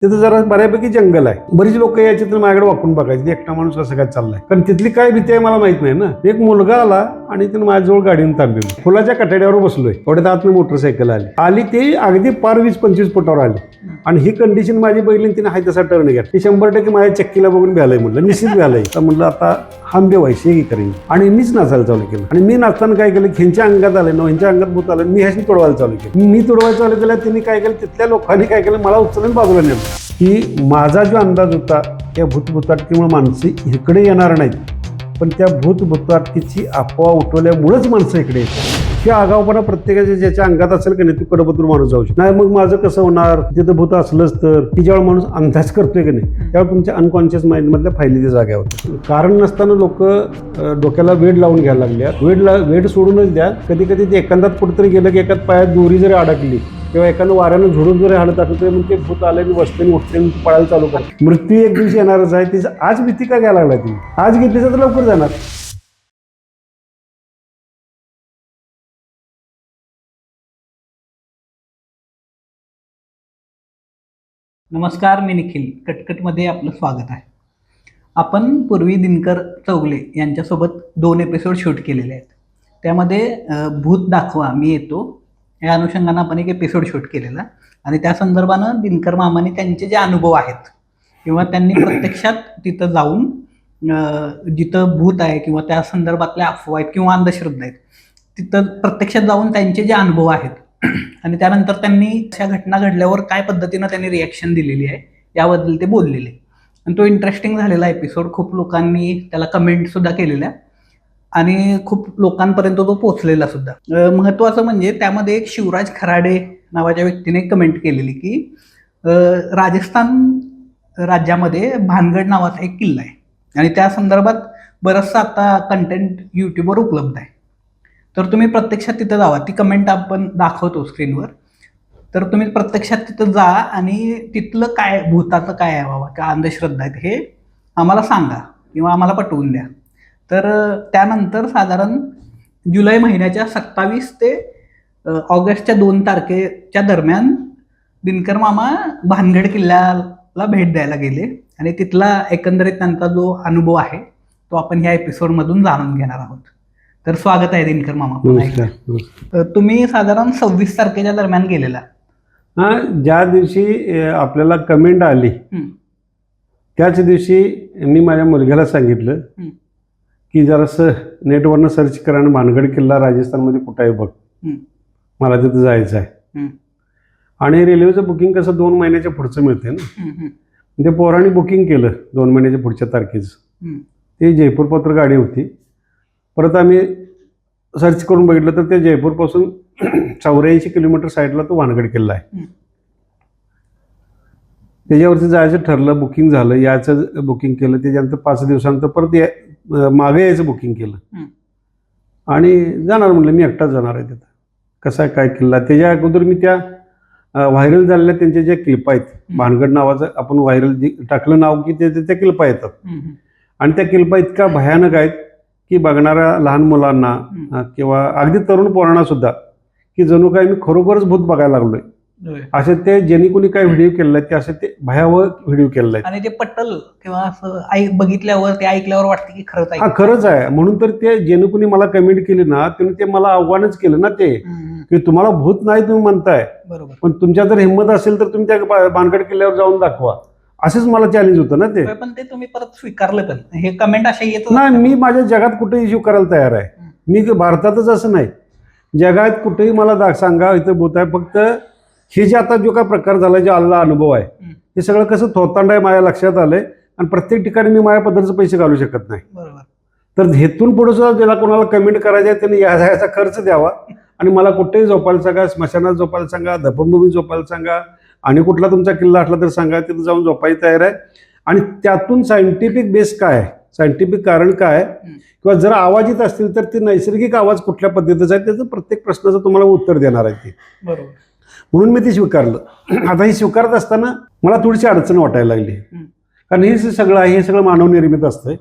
तिथं जरा बऱ्यापैकी जंगल आहे. बरीच लोक यायची तर माझ्याकडे वाकून बघायची एकटा माणूस कसं काय चाललाय, कारण तिथली काय भीती आहे मला माहित नाही ना. एक मुलगा आला आणि त्यानं माझ्याजवळ गाडीने थांबवली. फुलाच्या कठाड्यावर बसलोय, थोड्यात आतनं मोटरसायकल आली ती अगदी पार 20-25 फुटावर आली आणि ही कंडिशन माझी बघितली. तिने हाय तसा टर्न घ्या. ती 100% माझ्या चक्कीला बघून भ्यालय म्हणलं, निश्चित भ्यालय. तर म्हणलं आता हम व्हायचे ही करेन आणि मीच नाचायला चालू केलं. आणि मी नाचताना काय केलं, ह्यांच्या अंगात आलं ना, ह्यांच्या अंगात भूत आलं, मी ह्याची तोडवायला चालू केलं. मी तोडवायला चालू केलं, त्यांनी काय केलं, तिथल्या लोकांनी काय केलं, मला उचलून बाजूला नेलं. की माझा जो अंदाज होता त्या भूतभुताटकीमुळे माणसं इकडे येणार नाहीत, पण त्या भूतभुताटकीची अफवा उठवल्यामुळेच माणसं इकडे येतात. ही आगाऊपणा प्रत्येकाच्या ज्याच्या अंगात असेल की नाही, तू कडबतूर माणूस जाऊ शकतो. नाही मग माझं कसं होणार, तिथं भूत असलंच तर. की ज्यावेळेस माणूस अंदाज करतोय की नाही, त्यावेळेस तुमच्या अनकॉन्शियस माइंडमधल्या फायलीच्या जाग्या होत्या. कारण नसताना लोक डोक्याला वेड लावून घ्यायला लागल्या. वेड सोडूनच द्या. कधी कधी ते एखाद्यात कुठेतरी गेलं की एकाच पायात दोरी जरी अडकली किंवा एखादं वाऱ्यानं झोडून जरी हालत असलं तरी मग ते भूत आले आणि बसते उठते पळायला चालू करते. मृत्यू एक दिवशी येणारच आहे. तिचं आज भीती का घ्यायला लागला, ती आज घेतली तर लवकर जाणार. नमस्कार, मी निखिल. कटकटमध्ये आपलं स्वागत आहे. आपण पूर्वी दिनकर चौगले यांच्यासोबत 2 एपिसोड शूट केलेले आहेत. त्यामध्ये भूत दाखवा मी येतो या अनुषंगानं आपण एक एपिसोड शूट केलेला आणि त्या संदर्भानं दिनकर मामाने त्यांचे जे अनुभव आहेत किंवा त्यांनी प्रत्यक्षात तिथं जाऊन जिथं भूत आहे किंवा त्या संदर्भातल्या अफवा आहेत किंवा अंधश्रद्धा आहेत तिथं प्रत्यक्षात जाऊन त्यांचे जे अनुभव आहेत आणि त्यानंतर त्यांनी अशा घटना घडल्यावर काय पद्धतीनं त्यांनी रिॲक्शन दिलेली आहे याबद्दल ते बोललेले. आणि तो इंटरेस्टिंग झालेला एपिसोड. खूप लोकांनी त्याला कमेंटसुद्धा केलेल्या आणि खूप लोकांपर्यंत तो पोहोचलेला सुद्धा. महत्त्वाचं म्हणजे त्यामध्ये एक शिवराज खराडे नावाच्या व्यक्तीने कमेंट केलेली की राजस्थान राज्यामध्ये भानगड नावाचा एक किल्ला आहे आणि त्या संदर्भात बरंचसं आता कंटेंट यूट्यूबवर उपलब्ध आहे. तर तुम्ही प्रत्यक्षात तिथं जावा. ती कमेंट आपण दाखवतो स्क्रीनवर. तर तुम्ही प्रत्यक्षात तिथं जा आणि तिथलं काय भूताचं काय आहे बाबा किंवा अंधश्रद्धा आहेत हे आम्हाला सांगा किंवा आम्हाला पटवून द्या. तर त्यानंतर साधारण जुलै महिन्याच्या 27 ते ऑगस्टच्या 2 तारखेच्या दरम्यान दिनकर मामा भानगड किल्ल्याला भेट द्यायला गेले आणि तिथला एकंदरीत त्यांचा जो अनुभव आहे तो आपण ह्या एपिसोडमधून जाणून घेणार आहोत. तर स्वागत आहे दिनकर मामा. तुम्ही साधारण 26 तारखेच्या दरम्यान गेलेला. ज्या दिवशी आपल्याला कमेंट आली त्याच दिवशी मी माझ्या मुलग्याला सांगितलं की जरासं नेटवरनं सर्च करा आणि भानगड किल्ला राजस्थानमध्ये कुठं आहे बघ, मला तिथं जायचं आहे. आणि रेल्वेचं बुकिंग कसं 2 महिन्याच्या पुढचं मिळते ना, ते पोरांनी बुकिंग केलं 2 महिन्याच्या पुढच्या तारखेचं. ती जयपूर पत्र गाडी होती. परत आम्ही सर्च करून बघितलं तर ते जयपूरपासून 84 किलोमीटर साईडला तो भानगड किल्ला आहे. त्याच्यावरती जायचं ठरलं, बुकिंग झालं, याचं बुकिंग केलं. त्याच्यानंतर 5 दिवसानंतर परत मागे यायचं बुकिंग केलं आणि जाणार म्हणलं. मी एकटाच जाणार आहे तिथं. कसा आहे काय किल्ला. त्याच्या अगोदर मी त्या व्हायरल झालेल्या त्यांच्या ज्या क्लिपा आहेत, भानगड नावाचं आपण व्हायरल टाकलं नाव की त्या क्लिपा येतात आणि त्या क्लिपा इतका भयानक आहेत की बघणाऱ्या लहान मुलांना किंवा अगदी तरुण पोरांना सुद्धा की जणू काय मी खरोखरच भूत बघायला लागलोय असे ते ज्यांनी कोणी काय व्हिडिओ केलेला आहे ते असे ते भयावह व्हिडिओ केलेला आहे. आणि ते पटल किंवा असं बघितल्यावर ते ऐकल्यावर वाटतं की खरंच आहे. खरंच आहे. म्हणून तर ते ज्याने कोणी मला कमेंट केली ना त्यांनी ते मला आव्हानच केलं ना ते की तुम्हाला भूत नाही तुम्ही म्हणताय, बरोबर, पण तुमच्या जर हिंमत असेल तर तुम्ही त्या भानगड किल्ल्यावर जाऊन दाखवा. असंच मला चॅलेंज होतं ना ते. पण ते तुम्ही परत स्वीकारलं. पण हे कमेंट अशा येत नाही, मी माझ्या जगात कुठेही इश्यू करायला तयार आहे. मी भारतातच असं नाही, जगात कुठेही मला सांगा इथं भूत आहे. फक्त हे जे आता जो काय प्रकार झाला, जे आलेला अनुभव आहे हे सगळं कसं थोतांड आहे माझ्या लक्षात आलंय आणि प्रत्येक ठिकाणी मी माझ्या पद्धतीचे पैसे घालू शकत नाही. बरोबर. तर हेतून पुढे सुद्धा ज्याला कोणाला कमेंट करायचं आहे त्यांनी याचा खर्च द्यावा आणि मला कुठेही झोपायला सांगा, स्मशानात झोपायला सांगा, दफनभूमी झोपायला सांगा आणि कुठला तुमचा किल्ला असला तर सांगा, तिथं जाऊन झोपायला तयार आहे. आणि त्यातून सायंटिफिक बेस काय आहे, सायंटिफिक कारण काय आहे किंवा जर आवाज येत असतील तर ते नैसर्गिक आवाज कुठल्या पद्धतीचा आहे त्याचं प्रत्येक प्रश्नाचं तुम्हाला उत्तर देणार आहे ते. बरोबर. म्हणून मी ते स्वीकारलं. आता हे स्वीकारत असताना मला थोडीशी अडचण वाटायला लागली, कारण हे सगळं आहे, हे सगळं मानवनिर्मित असतंय.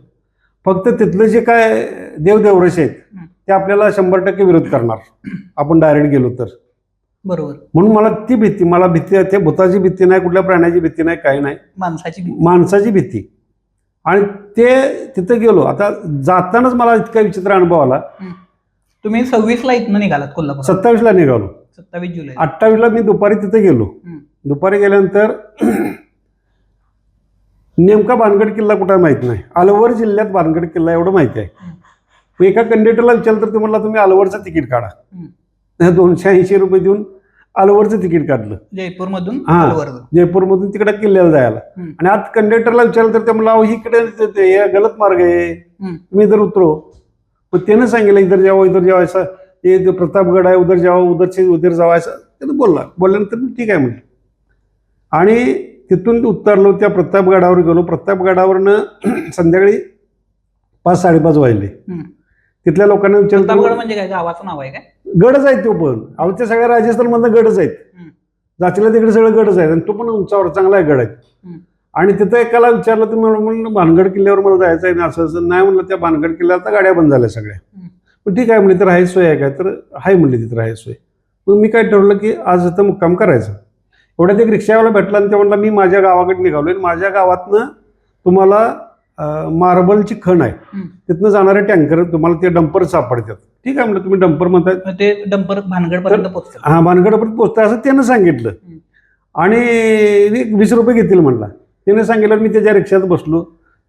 फक्त तिथलं जे काय देवदेवरश आहेत ते आपल्याला 100% विरोध करणार आपण डायरेक्ट गेलो तर. बरोबर. म्हणून मला भीती त्या भूताची भीती नाही, कुठल्या प्राण्याची भीती नाही, काही नाही, माणसाची माणसाची भीती. आणि ते तिथं गेलो. आता जातानाच मला इतका विचित्र अनुभव आला. तुम्ही 26ला इथनं निघालात कोल्हापूर? 27ला निघालो. 27 जुलै. 28ला मी दुपारी तिथे गेलो. दुपारी गेल्यानंतर नेमका भानगड किल्ला कुठे माहित नाही. अलवर जिल्ह्यात भानगड किल्ला एवढं माहिती आहे. मग एका कंडक्टरला विचारलं तर ते म्हणला तुम्ही अलवरचं तिकीट काढा. 280 रुपये देऊन अलवरचं तिकीट काढलं. जयपूरमधून जयपूरमधून तिकडे किल्ल्याला जायला. आणि आज कंडक्टरला विचारलं तर ते म्हणला इकडे गलत मार्ग आहे, तुम्ही इधर उतरो. मग त्यानं सांगितलं इधर जावं असं, हे प्रतापगड आहे, उधर जावं, उधर जावं असं त्यानं बोलल्यानंतर ठीक आहे म्हटलं. आणि तिथून उतरलो, त्या प्रतापगडावर गेलो. प्रतापगडावरनं संध्याकाळी 5-5:30 वाजले. तिथल्या लोकांना विचारलं म्हणजे काय गावाचं नाव आहे काय? गडच आहेत तो पण. अहो ते सगळ्या राजस्थानमधनं गडच आहेत. जातीला तिकडे सगळं गडच आहेत आणि तो पण उंचावर चांगला आहे गड आहे. आणि तिथं एकाला विचारलं तर म्हणलं भानगड किल्ल्यावर मला जायचं आहे ना, असं नाही म्हणलं. त्या भानगड किल्ल्यावर आता गाड्या बंद झाल्या सगळ्या. पण ठीक आहे म्हणले, तर आहे सोय आहे काय? तर आहे म्हणले तिथं आहे सोय. मग मी काय ठरवलं की आज इथं मुक्काम करायचं. एवढ्यात एक रिक्षावाला भेटला आणि ते म्हणला मी माझ्या गावाकडे निघालोय, माझ्या गावातनं तुम्हाला मार्बलची खण आहे, तिथनं जाणारे टँकर तुम्हाला ते डंपर सापडतात. ठीक आहे म्हणलं, तुम्ही डंपर म्हणताय ते डंपर भानगडपर्यंत पोहोचतात. हा, भानगडपर्यंत पोहोचतात असं त्यानं सांगितलं. आणि 20 रुपये घेतील म्हणला. त्यानं सांगितलं. मी त्याच्या रिक्षात बसलो.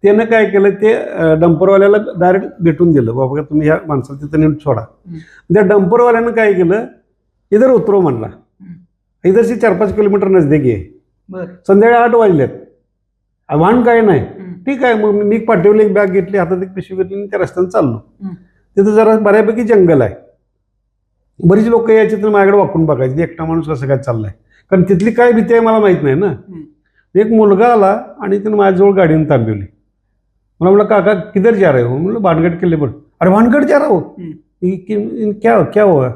त्यानं काय केलं, ते डंपरवाल्याला डायरेक्ट भेटून दिलं, बाबा तुम्ही ह्या माणसाला तिथं नेऊन सोडा. त्या डंपरवाल्यानं काय केलं, इधर उतरो म्हणला. इधरशी 4-5 किलोमीटर नजदीक आहे. संध्याकाळी 8 वाजल्यात, वाहन काय नाही. ठीक आहे, मग मी पाठवली, एक बॅग घेतली, हातात एक पिशवी घेतली, त्या रस्त्यानं चाललो. तिथं जरा बऱ्यापैकी जंगल आहे. बरीच लोक यायची तर माझ्याकडे वाकून बघायची, एकटा माणूस कसं काय चाललाय, कारण तिथली काय भीती आहे मला माहित नाही ना. एक मुलगा आला आणि त्यानं माझ्याजवळ गाडीने थांबवली. मला म्हणलं काका किधर जा रहे हो? म्हणलं भानगड किल्ले पर. अरे भानगड जा रहा हो? क्या क्या हुआ?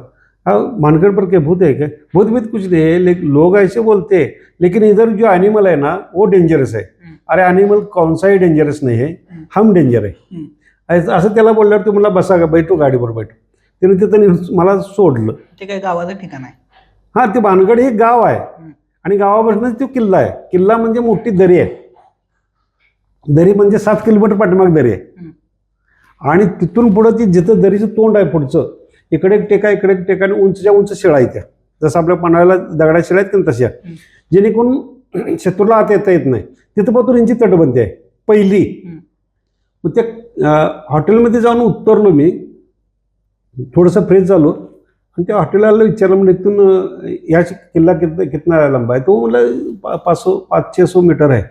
भानगड पर क्या भूत है क्या? भूत भूत कुछ नहीं है, लोग ऐसे बोलते हैं, लेकिन इधर जो एनिमल है ना वो डेंजरस है. अरे एनिमल कौन सा ही डेंजरस नहीं है, हम डेंजर आहे. असं त्याला बोलल्यावर तो मला बसा का, बैठो गाडीवर बैठो. त्याने तिथं मला सोडलं. ते काय गावाचं ठिकाण आहे? हा, ते भानगड हे गाव आहे आणि गावापासूनच तो किल्ला आहे. किल्ला म्हणजे मोठी दरी आहे. दरी म्हणजे 7 किलोमीटर पाठीमाग दरी आहे. आणि तिथून पुढं ती जिथं दरीचं तोंड आहे पुढचं, इकडे एक टेका, इकडे एक टेका, आणि उंचच्या उंच शिळा आहे त्या, जसं आपल्या पन्हाळ्याला दगडा शिळा आहेत की तशा, जेणेकरून शत्रूला आत येता येत नाही. तिथं पासून यांची तटबंदी आहे पहिली. मग त्या हॉटेलमध्ये जाऊन उतरलो मी, थोडंसं फ्रेश झालो आणि त्या हॉटेलला विचारलं, म्हणजे इथून या किल्ला कितना लंबा आहे? तो म्हणलं 500-600 मीटर है.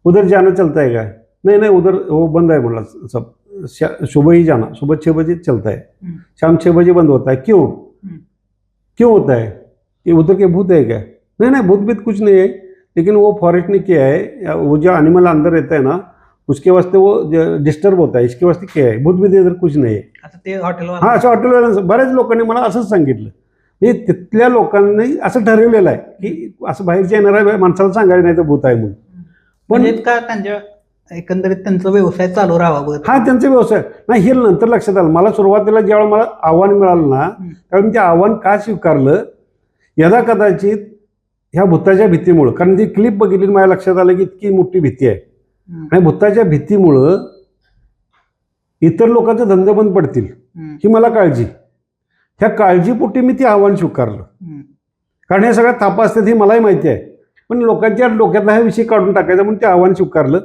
उधर जाना चलता है क्या? नहीं उधर वो बंद है बोला सब, सुबह ही जाना, सुबह 6 बजे चलता है, शाम 6 बजे बंद होता है. क्यों होता है? ये उधर के भूत है क्या? नहीं भूत भूत कुछ नहीं है, लेकिन वो फॉरेस्ट ने किया है, वो जो एनिमल अंदर रहता है ना उसके वास्ते वो डिस्टर्ब होता है, इसके वास्ते क्या है, भूत भूत इधर कुछ नाही आहे. हा, असं हॉटेलवाल्यांना बऱ्याच लोकांनी मला असंच सांगितलं. म्हणजे तिथल्या लोकांनी असं ठरवलेलं आहे की असं बाहेरच्या येणाऱ्या माणसाला सांगायचं नाही तर भूत आहे म्हणून. पण का त्यांच्या एकंदरीत त्यांचा व्यवसाय चालू राहावा. हा, त्यांचा व्यवसाय नाही, हे नंतर लक्षात आलं. मला सुरुवातीला ज्यावेळेला मला आव्हान मिळालं ना, त्यावेळी ते आव्हान का स्वीकारलं, यदा कदाचित ह्या भूताच्या भीतीमुळं, कारण ती क्लिप बघितली माझ्या लक्षात आलं की इतकी मोठी भीती आहे. आणि भूताच्या भीतीमुळं इतर लोकांचे धंदे बंद पडतील ही मला काळजी. ह्या काळजीपोटी मी ते आव्हान स्वीकारलं, कारण हे सगळ्या थापा असतात ही मलाही माहिती आहे. पण लोकांच्या डोक्यातला हा विषय काढून टाकायचा म्हणून ते आव्हान स्वीकारलं.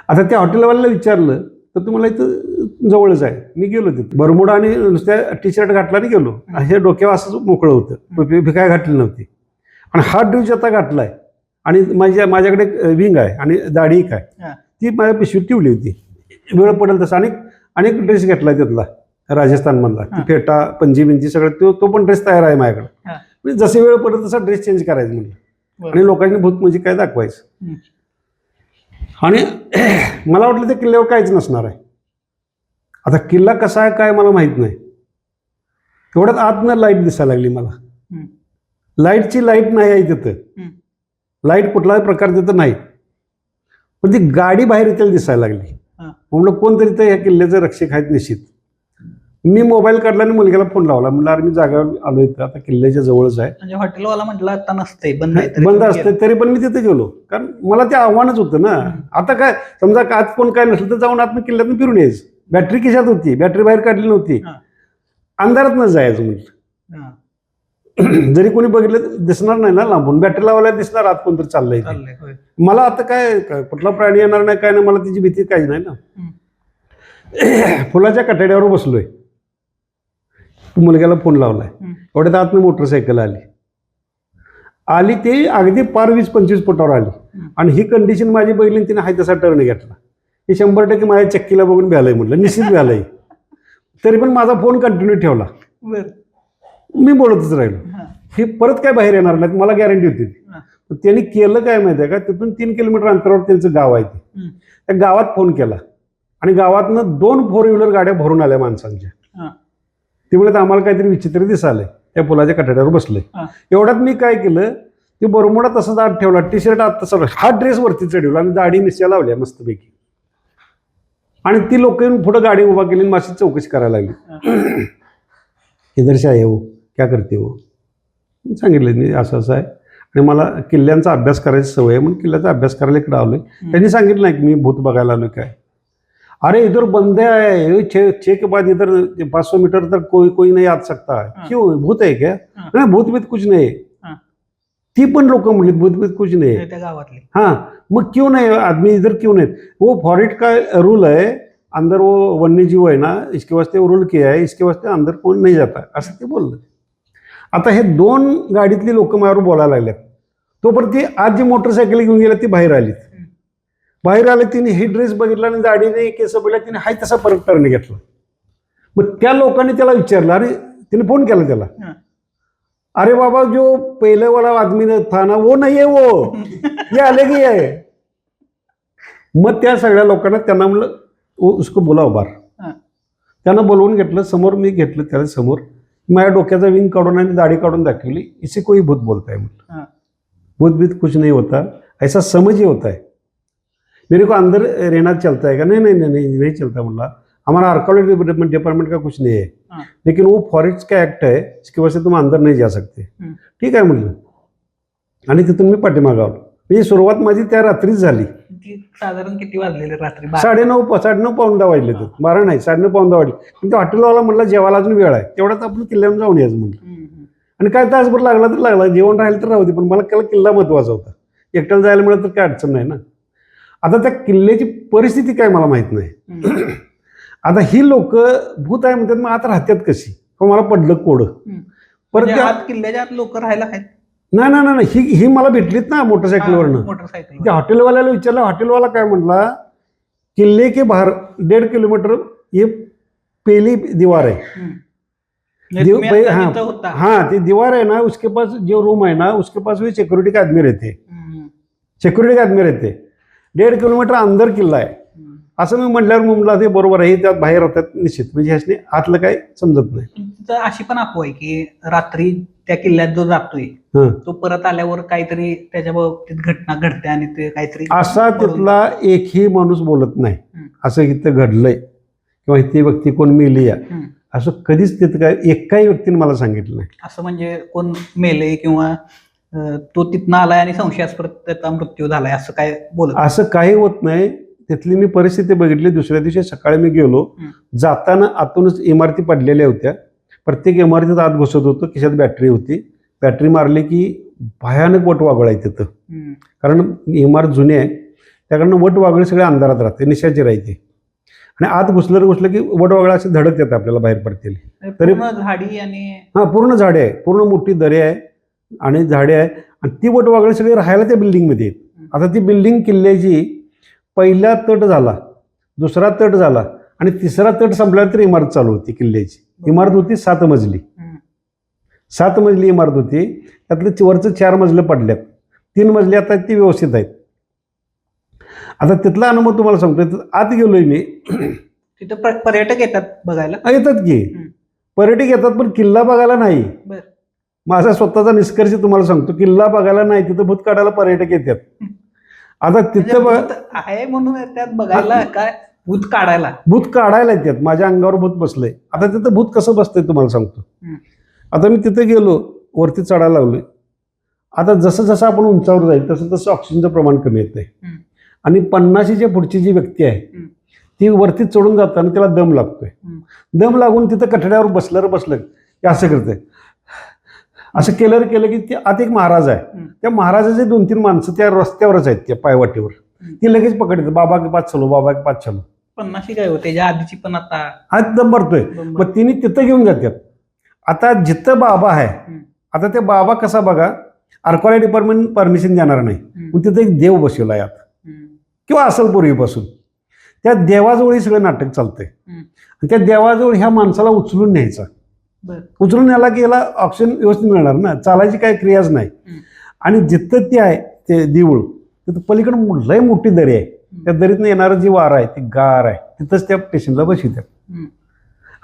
आता त्या हॉटेलवाल्याला विचारलं तर तुम्हाला इथं जवळच आहे. मी गेलो तिथं, बरमुडा आणि नुसत्या टी-शर्ट घातला आणि गेलो. हे डोक्यावर असंच मोकळं होतं, काय घातली नव्हती. आणि हा ड्रेस आता घातलाय आणि माझ्याकडे विंग आहे आणि दाढी एक आहे, ती माझ्या पिशवीत ठेवली होती. वेळ पडेल तसं अनेक ड्रेस घेतलाय तिथला राजस्थानमधला, ती फेटा पंजी सगळं तो पण ड्रेस तयार आहे माझ्याकडे. म्हणजे जसे वेळ पडेल तसा ड्रेस चेंज करायचं म्हणलं आणि लोकांनी भूत म्हणजे काय दाखवायचं. आणि मला वाटलं ते किल्ल्यावर काहीच नसणार आहे. आता किल्ला कसा आहे काय मला माहित नाही. तेवढ्यात आतनं लाईट दिसायला लागली मला. लाईटची लाईट नाही आहे तिथं, लाईट कुठलाही प्रकार तिथं नाही, पण ती गाडी बाहेर येताना दिसायला लागली. म्हणलं कोणतरी तर या किल्ल्याचं रक्षक आहेत निश्चित. मी मोबाईल काढला आणि मुलग्याला फोन लावला, म्हणलं अरे मी जागेवर आलो इथं, आता किल्ल्याच्या जवळच आहे. म्हणजे हॉटेलवाला म्हटलं आता नसते, बंद आहे, तरी बंद तुम्ही असते तरी पण मी तिथे गेलो, कारण मला ते आव्हानच होतं ना. आता काय समजा का आज कोण काय नसलं तर जाऊन आत किल्ल्यातून फिरून यायचं. बॅटरी खिशात होती, बॅटरी बाहेर काढली नव्हती, हा. अंधारात न जायचं म्हटलं. हा, जरी कोणी बघितलं दिसणार नाही ना, लांबून बॅटरी लावायला दिसणार आत कोणतरी चाललंय ते. चाललंय, होय. मला आता काय कुठला प्राणी येणार नाही, काय नाही, मला त्याची भीती काहीच नाही ना. फुलाच्या कठड्यावर बसलोय, मुलग्याला फोन लावलाय, एवढ्यात आतनं मोटरसायकल आली ती अगदी पार 20-25 फुटावर आली. आणि ही कंडिशन माझी बघितली, तिने हाय तसा टर्न घेतला. हे 100% माझ्या चक्कीला बघून भ्यालंय म्हटलं, निश्चित भ्यालंय. तरी पण माझा फोन कंटिन्यू ठेवला, बरं. मी बोलतच राहिलो. हा, हे परत काय बाहेर येणार नाही, मला गॅरंटी होती. हा. त्यांनी केलं काय माहिती आहे का, तिथून 3 किलोमीटर अंतरावर त्यांचं गाव आहे. त्या गावात फोन केला आणि गावातनं 2 4 व्हीलर गाड्या भरून आल्या माणसांच्या. हा, ते म्हणत आम्हाला काहीतरी विचित्र दिसालंय, त्या पुलाच्या कठड्यावर बसलंय. हा. एवढ्यात मी काय केलं, ते बरमुडा तसाच आत ठेवला, टी शर्ट आत तसा, हा ड्रेस वरती चढवला आणि दाढी मिश्या लावल्या मस्तपैकी. आणि ती लोक येऊन पुढे गाडी उभा केली आणि माझी चौकशी करायला लागली. इधर से आए हो, क्या करते हो. सांगितलं मी असं असं आहे आणि मला किल्ल्यांचा अभ्यास करायची सवय आहे, म्हणून किल्ल्याचा अभ्यास करायला इकडे आलोय. त्यांनी सांगितलं नाही की मी भूत बघायला आलोय काय. अरे इधर बंदे है, 6 के बाद इधर 500 मीटर तक कोई नहीं आ सकता. क्यों, भूत है क्या. नाही, भूत बीत कुछ नाही. ती पण लोक म्हणली भूत बीत कुछ नहीं है. त्या गावातली. हाँ, मग क्यों नहीं आदमी इधर क्यों नहीं. वो फॉरेस्ट का रूल है, अंदर वो वन्य जीव है ना, इसके वास्ते वो रूल किया है, इसके वास्ते अंदर कोण नाही जाता, असं ते बोललं. आता हे 2 गाडीतली लोक माझ्यावर बोलायला लागल्यात. तोपर्यंत ती आज जी मोटरसायकल घेऊन गेल्या ती बाहेर आलीत. बाहेर आले, तिने ही ड्रेस बघितला आणि दाढीने केस बघितला, तिने हाय तसा परत टर्न घेतला. मग त्या लोकांनी त्याला विचारलं, अरे तिने फोन केला त्याला, अरे बाबा जो पहले वाला आदमी था ना वो नहीं है, वो ये अलग ही है. मग त्या सगळ्या लोकांना त्यांना म्हणलं उसको बोलाव बार. त्यांना बोलवून घेतलं समोर, मी घेतलं त्याला समोर, माझ्या डोक्याचा विंग काढून आणि दाढी काढून दाखवली. इसे कोई भूत बोलता है म्हटलं, भूत भीत कुछ नहीं होता, ऐसा समझ ही होता है. मेरे को अंदर रहना चलता है का. नहीं नहीं नहीं नहीं चलता म्हणला, हमारा आर्कोलॉजी डिपार्टमेंट का कुछ नहीं है, लेकिन वो फॉरेस्ट का एक्ट है, इसके वजह से तुम अंदर नहीं जा सकते. ठीक आहे म्हणलं. आणि तिथून मी पाठीमागं आलो. म्हणजे सुरुवात माझी त्या रात्रीच झाली. साधारण किती वाजलेले रात्री. 9:30 पाऊण 10 वाजले. 12 नाही, 9:30 पाऊण 10 वाजले. पण त्या हॉटेलवाला म्हणला जेवायला अजून वेळ आहे, तेवढ्यात आपण किल्ल्यावर जाऊन यायचं म्हणलं. आणि काय तासभर लागला तर लागला, जेवण राहिलं तर राहू दे, पण मला किल्ला महत्वाचा होता. एकट्याला जायला मिळालं तर काय अडचण नाही ना. आता त्या किल्ल्याची परिस्थिती काय मला माहित नाही. आता ही लोक भूत आहे म्हणतात, मग आता राहतात कशी, मला पडलं कोडं. परत त्या किल्ल्याच्या आत लोक राहायला आहेत. नाही नाही नाही, ही मला भेटलीत ना मोटरसायकलवरनं. त्या हॉटेलवाल्याला विचारलं, हॉटेलवाला काय म्हणला, किल्ले के बाहर 1.5 किलोमीटर ये पहली दीवार है. हाँ, ती दीवार है ना, उसके पास जो रूम है ना, उसके पास भी सिक्योरिटी के आदमी रहते, सिक्युरिटी के आदमी रहते. 1.5 किलोमीटर अंदर किल्ला आहे. असं मी म्हटल्यावर मुंबईला ते बरोबर आहे, त्यात बाहेर राहतात निश्चित, म्हणजे ह्याने आतलं काय समजत नाही. अशी पण अफवा आहे की रात्री त्या किल्ल्यात जो जातोय तो परत आल्यावर काहीतरी त्याच्या बाबतीत घटना घडते आणि ते काहीतरी असा तिथला एकही माणूस बोलत नाही असं इथं घडलंय किंवा इथे व्यक्ती कोण मेली आहे असं कधीच तिथं काय एकाही व्यक्तीने मला सांगितलं नाही. असं म्हणजे कोण मेले किंवा तो तिथनं आलाय आणि संशयास्पद त्याचा मृत्यू झालाय असं काय बोलत असं काही होत नाही. तिथली मी परिस्थिती बघितली. दुसऱ्या दिवशी सकाळी मी गेलो, जाताना आतूनच इमारती पडलेल्या होत्या. प्रत्येक इमारतीत आत घुसत होतं, खिशात बॅटरी होती. बॅटरी मारली की भयानक वटवागळ आहे तिथं, कारण इमारत जुनी आहे, त्याकडनं वटवागळे सगळे अंधारात राहते, निशाची राहते. आणि आत घुसलं की वटवागळा असे धडक येतात आपल्याला बाहेर पडतील. तरी झाडी आणि पूर्ण झाडे आहे, पूर्ण मोठी दरे आहे आणि झाडे आहे. आणि ती वटवागळे सगळे राहायला त्या बिल्डिंगमध्ये आहेत. आता ती बिल्डिंग किल्ल्याची पहिला तट झाला, दुसरा तट झाला आणि तिसरा तट संपल्यानंतर इमारत चालू होती. किल्ल्याची इमारत होती 7 मजली, 7 मजली इमारत होती. त्यातलं वरचं 4 मजले पडल्यात, 3 मजले आता ती व्यवस्थित आहेत. आता तिथला अनुभव तुम्हाला सांगतोय. आत गेलोय मी, तिथं पर्यटक येतात बघायला, येतात की पर्यटक येतात, पण किल्ला बघायला नाही. माझा स्वतःचा निष्कर्ष तुम्हाला सांगतो, किल्ला बघायला नाही, तिथं भूत काढायला पर्यटक येतात. आता तिथं आहे म्हणून त्यात बघायला काय भूत काढायला. भूत काढायला येतात. माझ्या अंगावर भूत बसलंय. आता तिथं भूत कसं बसतंय तुम्हाला सांगतो. हम्म. आता मी तिथे गेलो, वरती चढायला लागलोय. आता जसं जसं आपण उंचावर जाईल तसं तसं ऑक्सिजनचं प्रमाण कमी येतंय. हम्म. आणि 50च्या पुढची जी व्यक्ती आहे हम्म. ती वरती चढून जाताना त्याला दम लागतोय. हम्म. दम लागून तिथं कठड्यावर बसलं की असं करतंय. असं केलं की ते आत एक महाराज आहे. हम्म. त्या महाराजाचे 2-3 माणसं त्या रस्त्यावरच आहेत, त्या पायवाटेवर. ती लगेच पकडतात, बाबा के पाच चलो, बाबा के पाच चलो. 50 काय हो त्याच्या आधीची पण आता हात दम भरतोय. मग तिने तिथं घेऊन जातात. आता जिथं बाबा आहे, आता ते बाबा कसा बघा, आर्कॉलॉजी डिपार्टमेंट परमिशन देणार नाही. मग तिथं एक देव बसवला यात किंवा असेल पूर्वीपासून. त्या देवाजवळ हे सगळं नाटक चालतंय. आणि त्या देवाजवळ ह्या माणसाला उचलून न्यायचा. उचलून न्यायला की याला ऑक्सिजन व्यवस्थित मिळणार ना, चालायची काही क्रियाच नाही. आणि जिथं ते आहे ते देऊळ, तिथं पलीकडे लय मोठी दरी आहे. त्या दरीतनं येणारं जी वारा आहे ती गार आहे, तिथंच त्या पेशंटला बसवितात.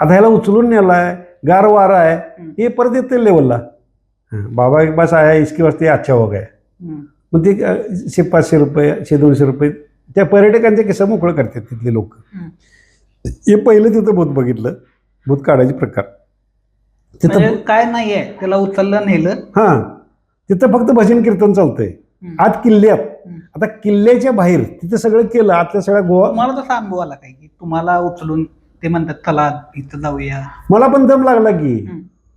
आता ह्याला उचलून नेलाय, गार वारा आहे, हे परत येते लेवलला. बाबा एक पास आया इसके वास्ते अच्छा हो गया. मग ते 500 रुपये 200 रुपये त्या पर्यटकांचे कसं मोकळं करतात तिथले लोक. हे पहिलं तिथं भूत बघितलं, भूत काढायचे प्रकार तिथं काय नाहीये, त्याला उचललं नेलं. हां, तिथं फक्त भजन कीर्तन चालतंय आत किल्ल्यात. आता किल्ल्याच्या बाहेर तिथं सगळं केलं, आतल्या सगळ्या गोवा. मला तसा अनुभव आला काय की तुम्हाला उचलून ते म्हणतात चला इथं जाऊया. मला पण दम लागला की,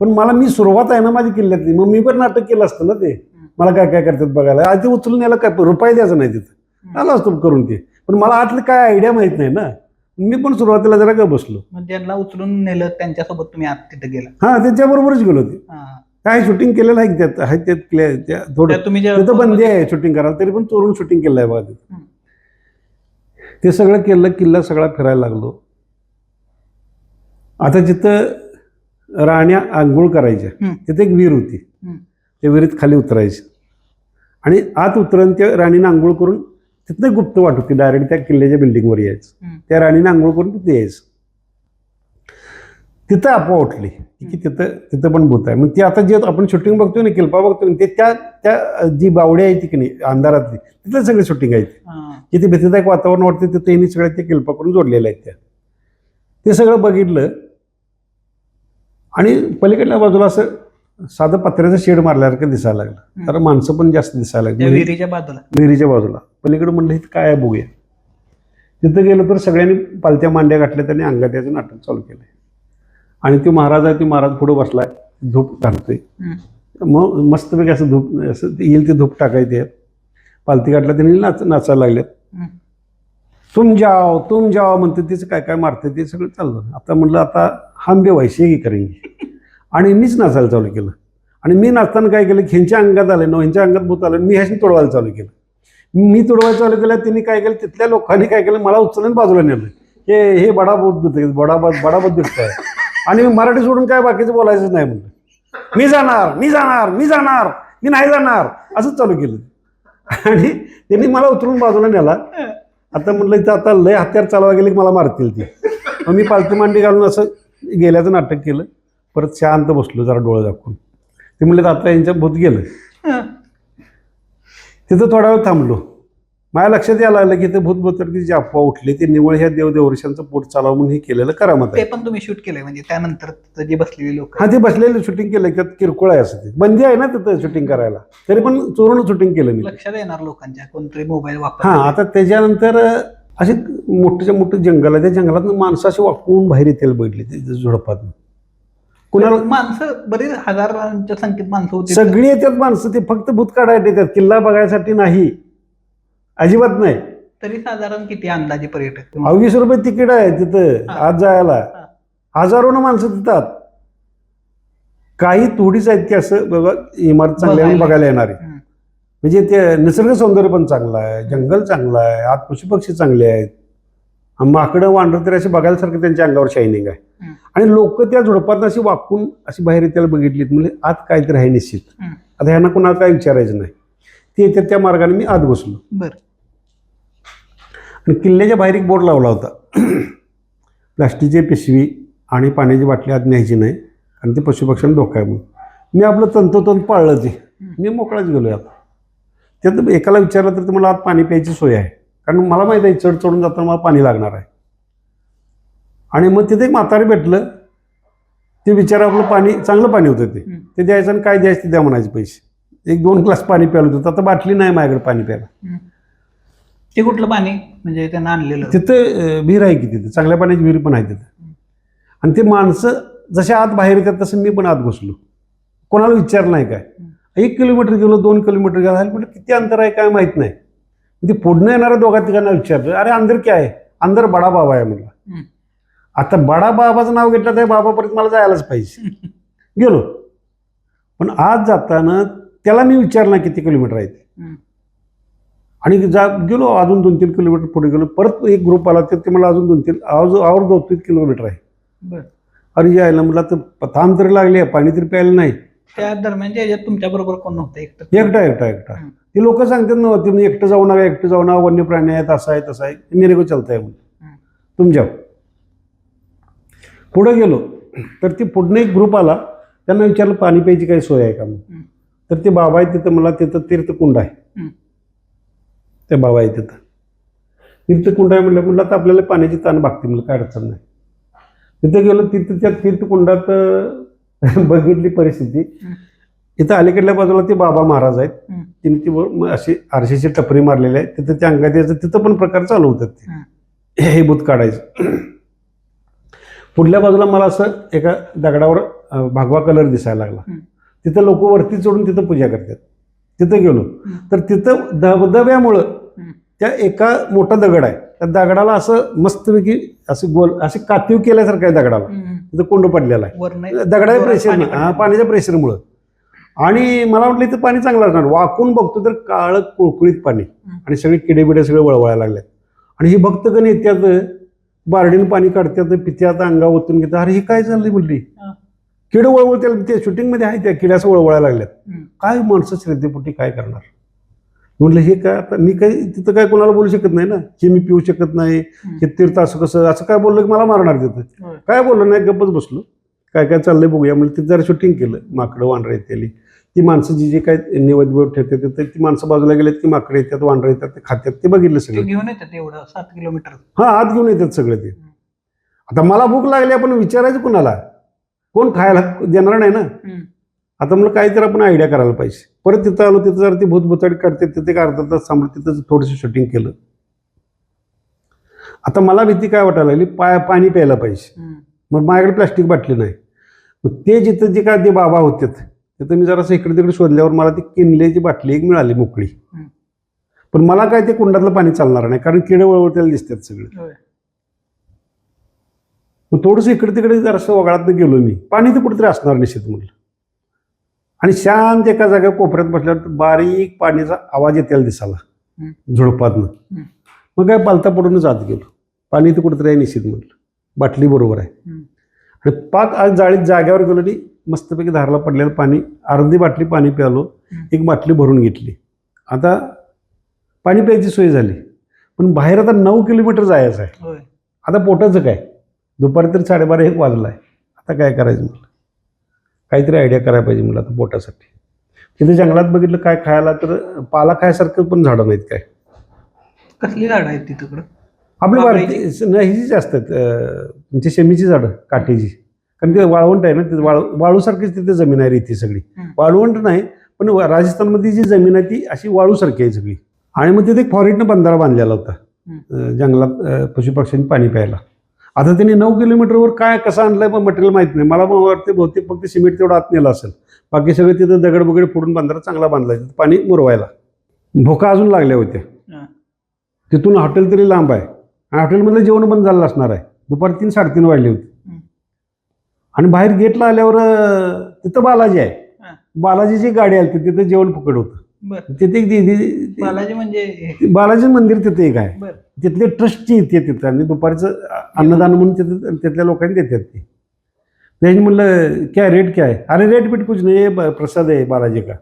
पण मी सुरुवात आहे ना माझी किल्ल्यातली, मग मी पण नाटक केलं असतं ना. ते मला काय काय करतात बघायला. आधी उचलून यायला काय रुपये द्यायचं नाही, तिथं आलो असतो करून ते. पण मला आतलं काय आयडिया माहित नाही ना. मी पण सुरुवातीला जरा का बसलो. मग ज्यांना उचलून नेलं त्यांच्यासोबत तुम्ही आत तिथे गेला. हा, त्यांच्याबरोबरच गेलो. ते काय शूटिंग केलेलं आहे त्यात थोडं तुम्ही तिथं बंदी आहे शूटिंग करायला, तरी पण चोरून शूटिंग केलं आहे बघा तिथं. ते सगळं केलं, किल्ला सगळा फिरायला लागलो. आता जिथं राण्या आंघोळ करायच्या तिथे एक विहीर होती. त्या विहिरीत खाली उतरायचं आणि आत उतरून त्या राणीनं आंघोळ करून तिथनं गुप्त वाट होती, डायरेक्ट त्या किल्ल्याच्या बिल्डिंगवर यायचं. त्या राणीनं आंघोळ करून तिथे यायचं. तिथं अफवा उठली की तिथं पण भूत आहे. मग ती आता जे आपण शूटिंग बघतोय ना, किल्पा बघतोय ते त्या जी बावडी आहे ती की नाही अंधारातली, तिथं सगळी शूटिंग आहे. जिथे भीतीदायक वातावरण वाटते तिथे यांनी सगळ्या त्या किल्पा करून जोडलेल्या आहेत. ते सगळं बघितलं आणि पलीकडल्या बाजूला असं साधं पत्र्याचं शेड मारल्यासारखं दिसायला लागलं. तर माणसं पण जास्त दिसायला लागली विहिरीच्या बाजूला. पलीकडे म्हणलं इथं काय आहे बघूया. तिथं गेलं तर सगळ्यांनी पालत्या मांड्या घातल्या, त्यांनी अंगात याचं नाटक चालू केलंय. आणि तो महाराज आहे, ती महाराज पुढे बसलाय, धूप घालतोय. मग मस्तपैकी असं धूप असं येईल ते धूप टाकायचे. पालती घातल्या त्यांनी नाचायला लागल्यात. तुम जाओ म्हणते, तिचं काय काय मारते ते सगळं चाललं. आता म्हटलं आता हम बे वैसे ही करेंगे. आणि मीच नाचायला चालू केलं. आणि मी नाचताना काय केलं, ह्यांच्या अंगात आलं, ह्यांच्या अंगात भूत आलं, मी ह्याशी तोडवायला चालू केलं. मी तोडवायला चालू केलं, त्यांनी काय केलं, तिथल्या लोकांनी काय केलं, मला उचलून बाजूला नेलं. हे बडा भूत दिसत आहे. आणि मराठी सोडून काय बाकीचं बोलायचंच नाही म्हणलं. मी नाही जाणार असंच चालू केलं. आणि त्यांनी मला उतरून बाजूला नेला. आता म्हटलं इथं आता लय हत्यार चालवा गेले की मला मारतील ती. मग मी पालती मांडी घालून असं गेल्याचं नाटक केलं. परत शांत बसलो जरा डोळे दाखवून. ते म्हणले आता यांच्या भूत गेलं. तिथं थोडा वेळ थांबलो. माझ्या लक्षात यायला लागलं की ते भूतबतर्फी जी अफवा उठली ते निवळ ह्या देवदेवर्षांचं पोट चालावं म्हणून हे केलेलं करामत आहे. ते पण तुम्ही शूट केलंय म्हणजे त्यानंतर जे बसलेले लोक. हा, ते बसलेलं शूटिंग केलं. त्यात किरकोळ आहे असं, ते बंदी आहे ना तिथं शूटिंग करायला, तरी पण चोरून शूटिंग केलं मी. लक्षात येणार लोकांच्या, कोणतरी मोबाईल वापर. हा, आता त्याच्यानंतर असे मोठ्याच्या मोठं जंगल आहे. त्या जंगलात माणसं अशी वाकून बाहेर येतील बघितली ते झुडपात. कुणाला माणसं बरीच हजारांच्या संख्येत माणसं होती. सगळी येतात माणसं. ते फक्त भूत काढायला येतात, किल्ला बघायसाठी नाही, अजिबात नाही. तरी साधारण किती अंदाजे पर्यटक? 20 रुपये तिकीट आहे तिथं आज जायला. हजारोनं माणसं तिथं. काही थोडीच आहेत की असं बाबा इमारत चांगल्या बघायला येणारे. म्हणजे ते निसर्ग सौंदर्य पण चांगलं आहे, जंगल चांगलं आहे, आत पशुपक्षी चांगले आहेत, माकडं वांडर तरी असे बघायसारखं त्यांच्या अंगावर शायनिंग आहे. आणि लोक त्या झुडपात अशी वाकून अशी बाहेर येत्याला बघितलीत. म्हणजे आत काहीतरी आहे निश्चित. आता ह्यांना कोणाला काय विचारायचं नाही. ते येतात त्या मार्गाने मी आत बसलो. बरं. आणि किल्ल्याच्या बाहेर एक बोर्ड लावला होता, प्लास्टिकची पिशवी आणि पाण्याची बाटली आत न्यायची नाही कारण ते पशुपक्ष्यांना धोका आहे म्हणून. मी आपलं तंतोतंत पाळलं. ते मी मोकळाच गेलो. आता त्यात एकाला विचारलं तर तुम्हाला आत पाणी प्यायची सोय आहे, कारण मला माहीत आहे चढ चढून जाताना मला पाणी लागणार आहे. आणि मग तिथे एक म्हातारे भेटलं, ते विचार आपलं पाणी चांगलं पाणी होतं ते द्यायचं आणि काय द्यायचं ते द्या म्हणायचे पैसे. 1-2 ग्लास पाणी प्यायला होतं, आता बाटली नाही माझ्याकडे पाणी प्यायला. ते कुठलं पाणी म्हणजे त्यांना आणलेलं? तिथं विहीर आहे की तिथे, चांगल्या पाण्याची विहीर पण आहे तिथं. आणि ते माणसं जसे आत बाहेर येतात तसं मी पण आत घुसलो, कोणाला विचारलं नाही काय. 1 किलोमीटर गेलो, 2 किलोमीटर गेलो, म्हटलं किती अंतर आहे काय माहित नाही. ते पुढनं येणाऱ्या दोघा तिघांना विचारलं, अरे अंदर क्या आहे? अंदर बडा बाबा आहे म्हटलं. आता बडा बाबाचं नाव घेतलं तर बाबापर्यंत मला जायलाच पाहिजे. गेलो, पण आज जाताना त्याला मी विचारलं किती किलोमीटर आहे ते. आणि गेलो अजून 2-3 किलोमीटर पुढे गेलो, परत एक ग्रुप आला तर ते मला अजून 2-3 किलोमीटर आहे. अरे यायला म्हटलं तर थांब तरी लागले, पाणी तरी प्यायला नाही. त्या दरम्यानच्या ह्याच्यात तुमच्या बरोबर कोण नव्हतं? एकटा. ती लोक सांगतात ना, तुम्ही एकटं जाऊ नका, वन्य प्राणी आहेत, असं आहे तसं आहे, मेरे को चलता आहे म्हणून तुमच्या. पुढे गेलो तर ती पुढनं एक ग्रुप आला, त्यांना विचारलं पाणी प्यायची काही सोय आहे का म्हणून. तर ते बाबा आहे तिथं, मला तिथं तीर्थकुंड आहे, ते बाबा आहे तिथं तीर्थकुंड आहे म्हटलं तर आपल्याला पाण्याची ताण भागते, मला काय अडचण नाही. तिथे गेलो, तिथं त्या तीर्थकुंडात बघितली परिस्थिती. इथं अलीकडल्या बाजूला ते बाबा महाराज आहेत, तिने ती अशी आरशीची टपरी मारलेली आहे, तिथं त्या अंगात यायचं, तिथं पण प्रकार चालू होतात ते हे भूत काढायचं. पुढल्या बाजूला मला असं एका दगडावर भगवा कलर दिसायला लागला. तिथं लोक वरती चढून तिथं पूजा करतात. तिथं गेलो तर तिथं धबधब्यामुळं त्या एका मोठा दगड आहे, त्या दगडाला असं मस्तपैकी असं गोल असे कातीव केल्यासारखं आहे दगडाला, तिथं कोंड पडलेला आहे दगडाच्या प्रेशर, पाण्याच्या प्रेशरमुळं. आणि मला वाटलं इथं पाणी चांगलं असणार, वाकून बघतो तर काळं कुळकुळीत पाणी आणि सगळे किडेबिडे सगळे वळवळायला लागलेत. आणि ही भक्तगण येत्यात, बारडीनं पाणी काढतात, पित्यात अंगा ओतून घेतात. अरे हे काय चाललंय म्हटली, किड वळवळ, त्याला ते शूटिंगमध्ये आहे त्या किड्याचं वळवळायला लागल्यात. काय माणसं श्रद्धेपोटी काय करणार म्हटलं. हे काय आता मी काही तिथं काय कोणाला बोलू शकत नाही ना, की मी पिऊ शकत नाही, हे तीर्थ असं कसं, असं काय बोललं की मला मारणार तिथं. काय बोललं नाही, गप्पच बसलो. काय काय चाललंय बघूया म्हणजे तिथं जरा शूटिंग केलं. माकडं वांढरं येते, ती माणसं जी काय नैवेद्य ठेवतात तिथं, ती माणसं बाजूला गेलेत की माकडे येतात, वांढरं येतात, ते खात्यात, ते बघितलं सगळं. घेऊन येतात एवढं 7 किलोमीटर? हा, आत घेऊन येतात सगळं ते. आता मला भूक लागली, आपण विचारायचं कुणाला, कोण खायला देणार नाही ना. आता मला काहीतरी आपण आयडिया करायला पाहिजे. परत तिथं आलो, तिथं जरा ती भूतभुताडी काढते, तिथे अर्धा तास थांबलो, तिथं थोडंसं शूटिंग केलं. आता मला भीती काय वाटायला लागली, पाणी प्यायला पाहिजे. मग माझ्याकडे प्लास्टिक बाटली नाही. मग ते जिथं जे काय ते बाबा होते तिथं मी जरासं इकडे तिकडे शोधल्यावर मला ती किनल्याची बाटली एक मिळाली मोकळी. पण मला काय ते कुंडातलं पाणी चालणार नाही, कारण किडे वळवळतेला दिसतात सगळे. मग थोडंसं इकडे तिकडे जरासं वगळात गेलो मी, पाणी तर कुठेतरी असणार निश्चित म्हटलं. आणि शांत एका जागा कोपऱ्यात बसल्यावर बारीक पाण्याचा आवाज येताला दिसाला झुडपातनं. मग काय पालता पडूनच आत गेलो, पाणी तर कुठेतरी आहे निश्चित म्हटलं, बाटली बरोबर आहे. आणि पाक आज जाग्यावर गेलो आणि मस्तपैकी धारला पडलेलं पाणी, अर्धी बाटली पाणी प्यालो, एक बाटली भरून घेतली. आता पाणी प्यायची सोय झाली, पण बाहेर आता 9 किलोमीटर जायचं आहे. आता पोटाचं काय, दुपारी तरी 12:30-1 वाजला आहे. आता काय करायचं म्हटलं, काहीतरी आयडिया करायला पाहिजे म्हटलं आता पोटासाठी. तिथे जंगलात बघितलं काय खायला, तर पाला खायसारखं पण झाडं नाहीत. काय कसली झाडं आहेत तिकडं? आपली भारतीय नाही हीच असतात, तुमची शेमीची झाडं, काठीची. कारण ते वाळवंट आहे ना, तिथे वाळूसारखीच तिथे जमीन आहे, रेती सगळी. वाळवंट नाही, पण राजस्थानमध्ये जी जमीन आहे ती अशी वाळूसारखी आहे सगळी. आणि मग तिथे एक फॉरेटनं बंधारा बांधलेला होता जंगलात पशुपक्ष्यांनी पाणी प्यायला. आता त्यांनी 9 किलोमीटरवर काय कसं आणलंय पण मटेरियल माहित नाही मला. वाटते बहुतेक फक्त सिमेंट तेवढं आत नेलं असेल, बाकी सगळं तिथं दगड बगड फोडून बंधारा चांगला बांधला तिथं पाणी मुरवायला. भोका अजून लागल्या होत्या. तिथून हॉटेल तरी लांब आहे, हॉटेलमधलं जेवण बंद झालं असणार आहे. दुपारी 3-3:30 वाजले होते. आणि बाहेर गेटला आल्यावर तिथं बालाजी आहे, बालाजीची गाडी आली तिथं जेवण फुकट होतं. तिथे बालाजी म्हणजे बालाजी मंदिर तिथे एक आहे, तिथले ट्रस्टची येते तिथं, आणि दुपारचं अन्नदान म्हणून तिथं तिथल्या लोकांनी देतात. ते त्यांनी म्हणलं क्या रेट क्या आहे, अरे रेट बीट कुछ नाही, प्रसाद आहे बालाजी का.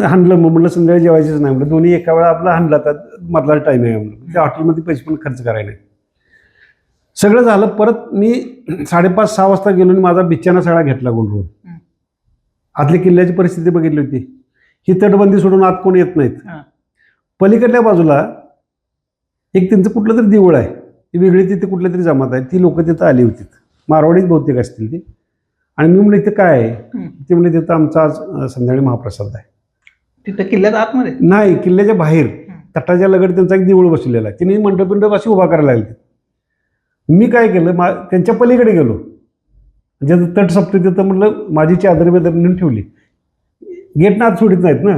हाणलं मग म्हणलं संध्याकाळी जेवायचंच नाही म्हणलं, दोन्ही एका वेळा आपला हाणला तर मधला टाईम आहे म्हणलं, त्या हॉटेलमध्ये पैसे पण खर्च करायला नाही. सगळं झालं. परत मी 5:30-6 वाजता गेलो आणि माझा बिछाना सगळा घेतला गुंडळून. आतल्या किल्ल्याची परिस्थिती बघितली होती. ही तटबंदी सोडून आत कोण येत नाहीत. पलीकडल्या बाजूला एक त्यांचं कुठलं तरी देऊळ आहे, ती वेगळी तिथे कुठल्या तरी जमात आहे, ती लोक तिथं आली होती, मारवाडीच बहुतेक असतील ती. आणि मी म्हणले इथे काय आहे, ते म्हणले तिथं आमचा आज संध्याकाळी महाप्रसाद आहे. तिथं किल्ल्यात आतमध्ये नाही, किल्ल्याच्या बाहेर तटाच्या लगड त्यांचा एक देऊळ बसलेला आहे, तिने मंडप अशी उभा करायला लागली. मी काय केलं, त्यांच्या पलीकडे गेलो, ज्याचं तट सपतो तिथं म्हटलं माझी चादर बेदर नेऊन ठेवली. गेटनं आत सोडित नाहीत ना.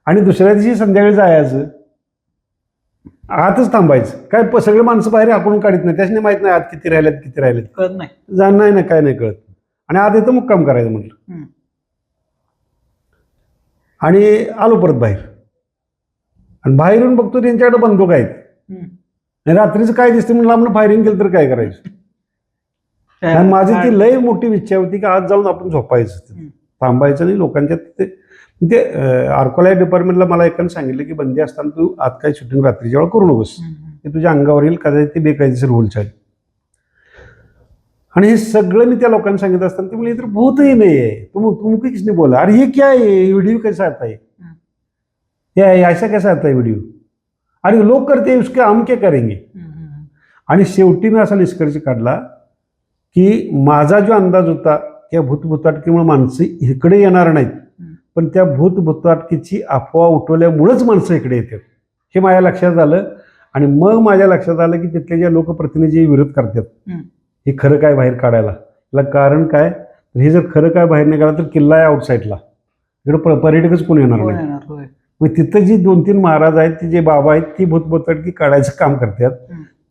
आणि दुसऱ्या दिवशी संध्याकाळी जायचं, आतच थांबायचं. काय सगळे माणसं बाहेर हाकून काढत नाही, त्याच्याने माहित नाही आत किती राहिल्यात किती राहिलेत, कळत नाही, जाण नाही ना, काय नाही कळत. आणि आत येतं मुक्काम करायचं म्हटलं. आणि आलो परत बाहेर, आणि बाहेरून बघतो त्यांच्याकडे बंदूक आहेत. आणि रात्रीचं काय दिसते म्हणलं आपण फायरिंग केलं तर काय करायचं. आणि माझी ती लय मोठी इच्छा होती की आज जाऊन आपण झोपायचं, थांबायचं नाही लोकांच्या तिथे. ते आर्कोलाइट डिपार्टमेंटला मला एकानं सांगितलं की बंदी असताना तू आत काही शूटिंग रात्रीच्या वेळा करू नकोस, ते तुझ्या अंगावर येईल, कदाचित ते बेकायदेशीर रूल्स आहेत. आणि हे सगळं मी त्या लोकांना सांगितलं असताना ते म्हणजे इतर भूतही नाही आहे, तुम किसने बोला, अरे ये क्या है, व्हिडिओ कैसा आता है, ऐसा कैसा आता है व्हिडिओ, अरे लोक करते उसके हम क्या करेंगे. आणि शेवटी मी असा निष्कर्ष काढला की माझा जो अंदाज होता त्या भूतभुताटकीमुळे माणसं इकडे येणार नाहीत, पण त्या भूतभुताटकीची अफवा उठवल्यामुळेच माणसं इकडे येतात, हे माझ्या लक्षात आलं. आणि मग माझ्या लक्षात आलं की तिथले जे लोकप्रतिनिधी विरोध करतात हे खरं काय बाहेर काढायला, त्याला कारण काय, हे जर खरं काय बाहेर निघालं तर किल्ला आहे आउटसाईडला, इकडं पर्यटकच कोण येणार नाही. मग तिथं जी 2-3 महाराज आहेत, ती जे बाबा आहेत, ती भूतभुताटकी काढायचं काम करतात,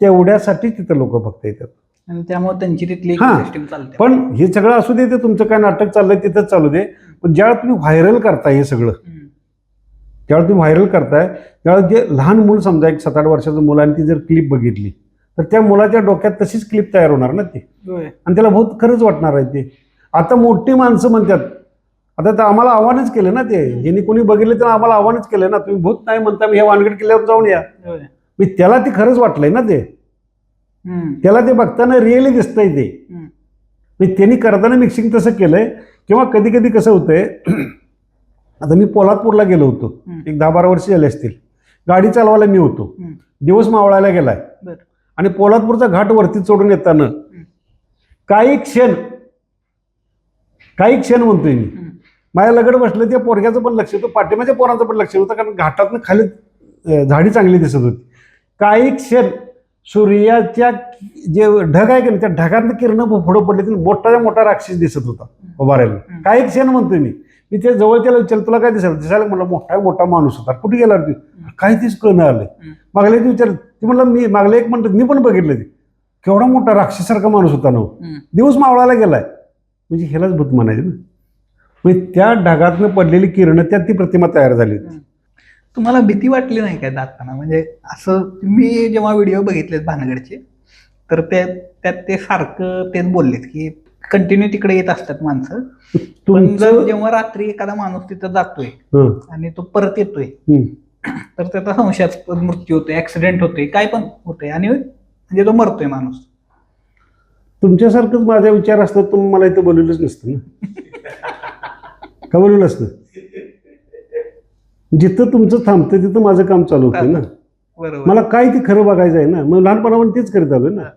तेवढ्यासाठी तिथं लोक फक्त येतात. आणि त्यामुळे त्यांची तिथली सिस्टीम चालते. पण हे सगळं असू दे, ते तुमचं काय नाटक चाललंय तिथंच चालू दे, पण ज्यावेळेस तुम्ही व्हायरल करताय हे सगळं, ज्यावेळेस तुम्ही व्हायरल करताय त्यावेळेस जे लहान मूल समजा एक 7-8 वर्षाचं मुलं आणि ती जर क्लिप बघितली तर त्या मुलाच्या डोक्यात तशीच क्लिप तयार होणार ना ती, आणि त्याला बहुत खरंच वाटणार आहे ते. आता मोठी माणसं म्हणतात, आता तर आम्हाला आव्हानच केलं ना ते, ज्यांनी कोणी बघितलं तर आम्हाला आव्हानच केलं ना, तुम्ही भूत नाही म्हणता, मी ह्या वानगड किल्ल्यावर जाऊन या. मी त्याला ते खरंच वाटलंय ना, ते त्याला ते बघताना रिअली दिसतंय ते. त्यांनी करताना मिक्सिंग तसं केलंय. किंवा कधी कधी कसं होतंय, आता मी पोलादपूरला गेलो होतो, एक 10-12 वर्ष झाले असतील, गाडी चालवायला मी होतो, दिवस मावळायला गेलाय, आणि पोलादपूरचा घाट वरती चढून येताना काही क्षण म्हणतोय मी, माझ्या लगड बसलं, त्या पोरग्याचं पण लक्ष होतं, पाठीमाच्या पोरांचं पण लक्ष होतं, कारण घाटातनं खाली झाडी चांगली दिसत होती. काही क्षण सूर्याच्या जे ढग आहे की नाही, त्या ढगातनं किरण पुढं पडले, मोठा मोठा राक्षस दिसत होता उभा राहिला. काही क्षण म्हणतोय मी त्या जवळच्याला विचारलं, तुला काय दिसायला म्हणलं मोठा माणूस होता. कुठे गेला ती, काही तीच कळणं आलंय. मागल्या विचार ती म्हणलं, मी मागल्या एक म्हणतात मी पण बघितलं, ते केवढा मोठा राक्षसारखा माणूस होता ना, दिवस मावळायला गेलाय, म्हणजे ह्यालाच भूत म्हणायचं ना. म्हणजे त्या ढगातनं पडलेली किरण, त्यात ती प्रतिमा तयार झाली होती. तुम्हाला भीती वाटली नाही काय जाताना? म्हणजे असं मी जेव्हा व्हिडिओ बघितलेत भानगडचे, तर त्यात ते सारखं तेच बोललेत की कंटिन्यू तिकडे येत असतात माणसं, पण जर जेव्हा रात्री एखादा माणूस तिथं जातोय आणि तो परत येतोय तर त्याचा संशयास्पद मृत्यू होतोय, ऍक्सिडेंट होतोय, काय पण होतंय, आणि म्हणजे तो मरतोय माणूस. तुमच्यासारखंच माझा विचार असतात, तुम्ही मला इथं बोलवलंच नसतं ना. का बोलवलं असतं? जिथं तुमचं थांबतं तिथं माझं काम चालू होतं ना. मला काय ते खरं बघायचं आहे ना, मग लहानपणापासून तेच करत आलोय ना.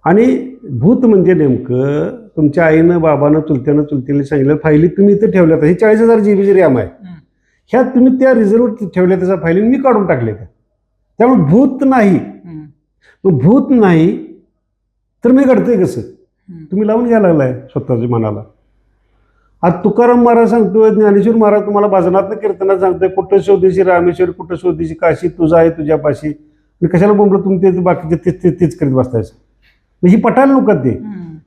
आणि भूत म्हणजे नेमकं तुमच्या आईनं, बाबानं, चुलतीने सांगितलं, फायली तुम्ही इथं ठेवल्या, हे 40,000 GB रॅम आहे, ह्या तुम्ही त्या रिझर्व्हर ठेवल्या, त्याच्या फायली मी काढून टाकले त्या. त्यामुळे भूत नाही. मग भूत नाही तर मी घडतंय कसं? तुम्ही लावून घ्यायला लागलाय स्वतःच्या मनाला. आज तुकाराम महाराज सांगतोय, ज्ञानेश्वर महाराज तुम्हाला भजनातनं कीर्तनात सांगतोय, कुठं शोधीशी रामेश्वर, कुठं शोधीशी काशी, तुझा आहे तुझ्यापाशी. आणि कशाला बोंबलं तुम्ही ते बाकीचे तेच करीत बसतायचं. ही पटायला नको ते,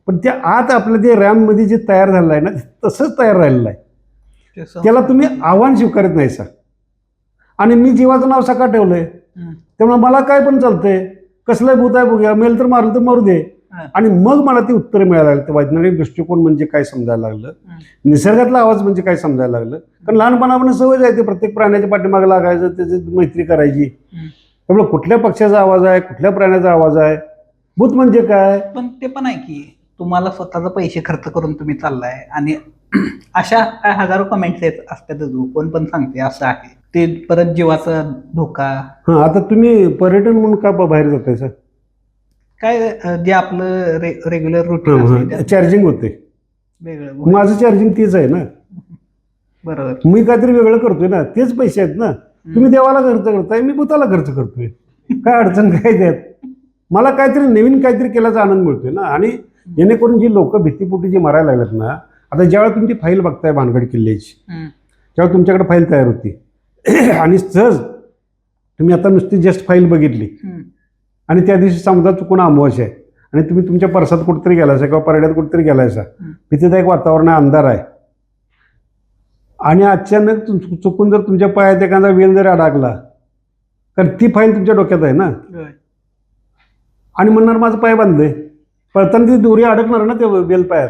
पण त्या आत आपल्या ते रॅम मध्ये जे तयार झालेलं आहे ना, तसंच तयार राहिलेलं आहे. त्याला तुम्ही आव्हान स्वीकारत नाही सा. आणि मी जीवाचं नाव सका ठेवलंय, त्यामुळे मला काय पण चालतंय, कसलंही भूत आहे बघूया, मेल तर मारलं तर मारू दे. आणि मग मला ती उत्तर मिळायला लागली, ते वैज्ञानिक दृष्टिकोन म्हणजे काय समजायला लागलं, निसर्गातला आवाज म्हणजे काय समजायला लागलं. कारण लहानपणापासून सवय आहे ते प्रत्येक प्राण्याच्या पाठीमागे लागायचं, त्याची मैत्री करायची. त्यामुळे कुठल्या पक्ष्याचा आवाज आहे, कुठल्या प्राण्याचा आवाज आहे, भूत म्हणजे काय. पण ते पण आहे की तुम्हाला स्वतःचा पैसे खर्च करून तुम्ही चाललाय, आणि अशा काय हजारो कमेंट्स येत असतात, कोण पण सांगते असं आहे, ते परत जीवाचा धोका. हां, आता तुम्ही पर्यटन म्हणून का बाहेर जाताय सर? काय जे आपलं रेग्युलर रुटीन असते त्यात चार्जिंग होते. वेगळं. माझं चार्जिंग तेच आहे ना. बरोबर. मी काहीतरी वेगळं करतोय ना, तेच पैसे आहेत ना. तुम्ही देवाला खर्च करताय, मी भूताला खर्च करतोय. काय अडचण काय त्यात? मला काहीतरी नवीन काहीतरी केल्याचा आनंद मिळतोय ना. आणि जेणेकरून जी लोक भीतीपोटी जी मरायला लागलेत ना, आता ज्यावेळेला तुमची फाईल बघताय भानगड किल्ल्याची, त्यावेळेला तुमच्याकडे फाईल तयार होती आणि सहज तुम्ही आता नुसती जस्ट फाईल बघितली आणि त्या दिवशी समजा चुकून अमावास्या आहे आणि तुम्ही तुमच्या परसात कुठेतरी गेलायसा किंवा परड्यात कुठेतरी गेलायसा, भीतीदायक वातावरण आहे, अंधार आहे आणि अचानक चुकून जर तुमच्या पायात एखादा वेल जरी अडकला तर ती फाईल तुमच्या डोक्यात आहे ना. आणि म्हणणार माझं पाय बांधलंय, पळताना ती दोरी अडकणार ना ते वेल पायात.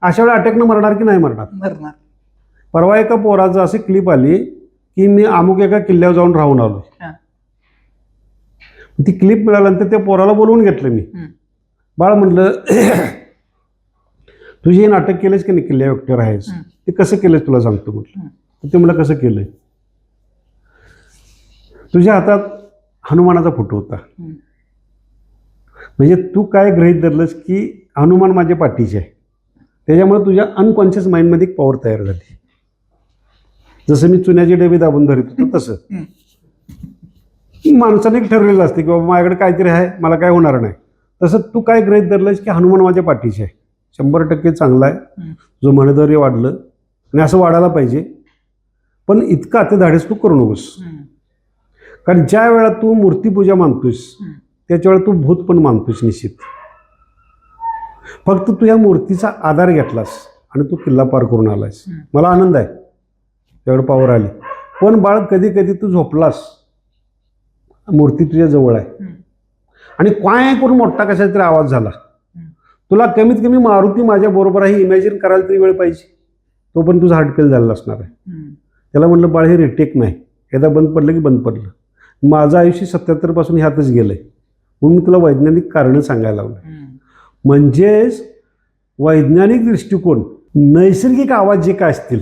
अशा वेळी अटॅकनं मरणार की नाही मरणार? परवा एका पोराचं अशी क्लिप आली की मी अमुक एका किल्ल्यावर जाऊन राहून आलो. ती क्लिप मिळाल्यानंतर त्या पोराला बोलवून घेतलं मी. बाळ म्हटलं तुझी हे नाटक केलंच की नाही किल्ल्या एकट्यावर आहेस, ते कसं केलंस तुला सांगतो म्हटलं. ते मला कसं केलंय? तुझ्या हातात हनुमानाचा फोटो होता, म्हणजे तू काय गृहीत धरलंस की हनुमान माझ्या पाठीचे आहे. त्याच्यामुळे तुझ्या अनकॉन्शियस माइंडमध्ये एक पॉवर तयार झाली. जसं मी चुन्याचे डबे दाबून धरत होतो तसं माणसाने ठरलेलं असते की बाबा माझ्याकडे काहीतरी आहे, मला काय होणार नाही. तसं तू काय गृहीत धरलंस की हनुमान माझ्या पाठीचे आहे, 100% चांगला आहे. जो म्हणदर्य वाढलं आणि असं वाढायला पाहिजे, पण इतकं आता धाडस तू करू नकोस. कारण ज्या वेळा तू मूर्तीपूजा मानतोस त्याच्या वेळा तू भूत पण मानतोस निश्चित. फक्त तू या मूर्तीचा आधार घेतलास आणि तू किल्ला पार करून आलायस. मला आनंद आहे त्यावेळी पॉवर आली. पण बाळ कधी कधी तू झोपलास, मूर्ती तुझ्या जवळ आहे आणि काय करून मोठा कशाचा तरी आवाज झाला, तुला कमीत कमी मारुती माझ्या बरोबर आहे इमॅजिन करायला तरी वेळ पाहिजे. तो पण तुझा हार्ट फेल झालेला असणार आहे. त्याला म्हटलं बाळ हे रिटेक नाही, एकदा बंद पडलं की बंद पडलं. माझं आयुष्य 77 पासून ह्यातच गेलंय म्हणून मी तुला वैज्ञानिक कारणं सांगायला लावलं. म्हणजेच वैज्ञानिक दृष्टिकोन, नैसर्गिक आवाज जे काय असतील,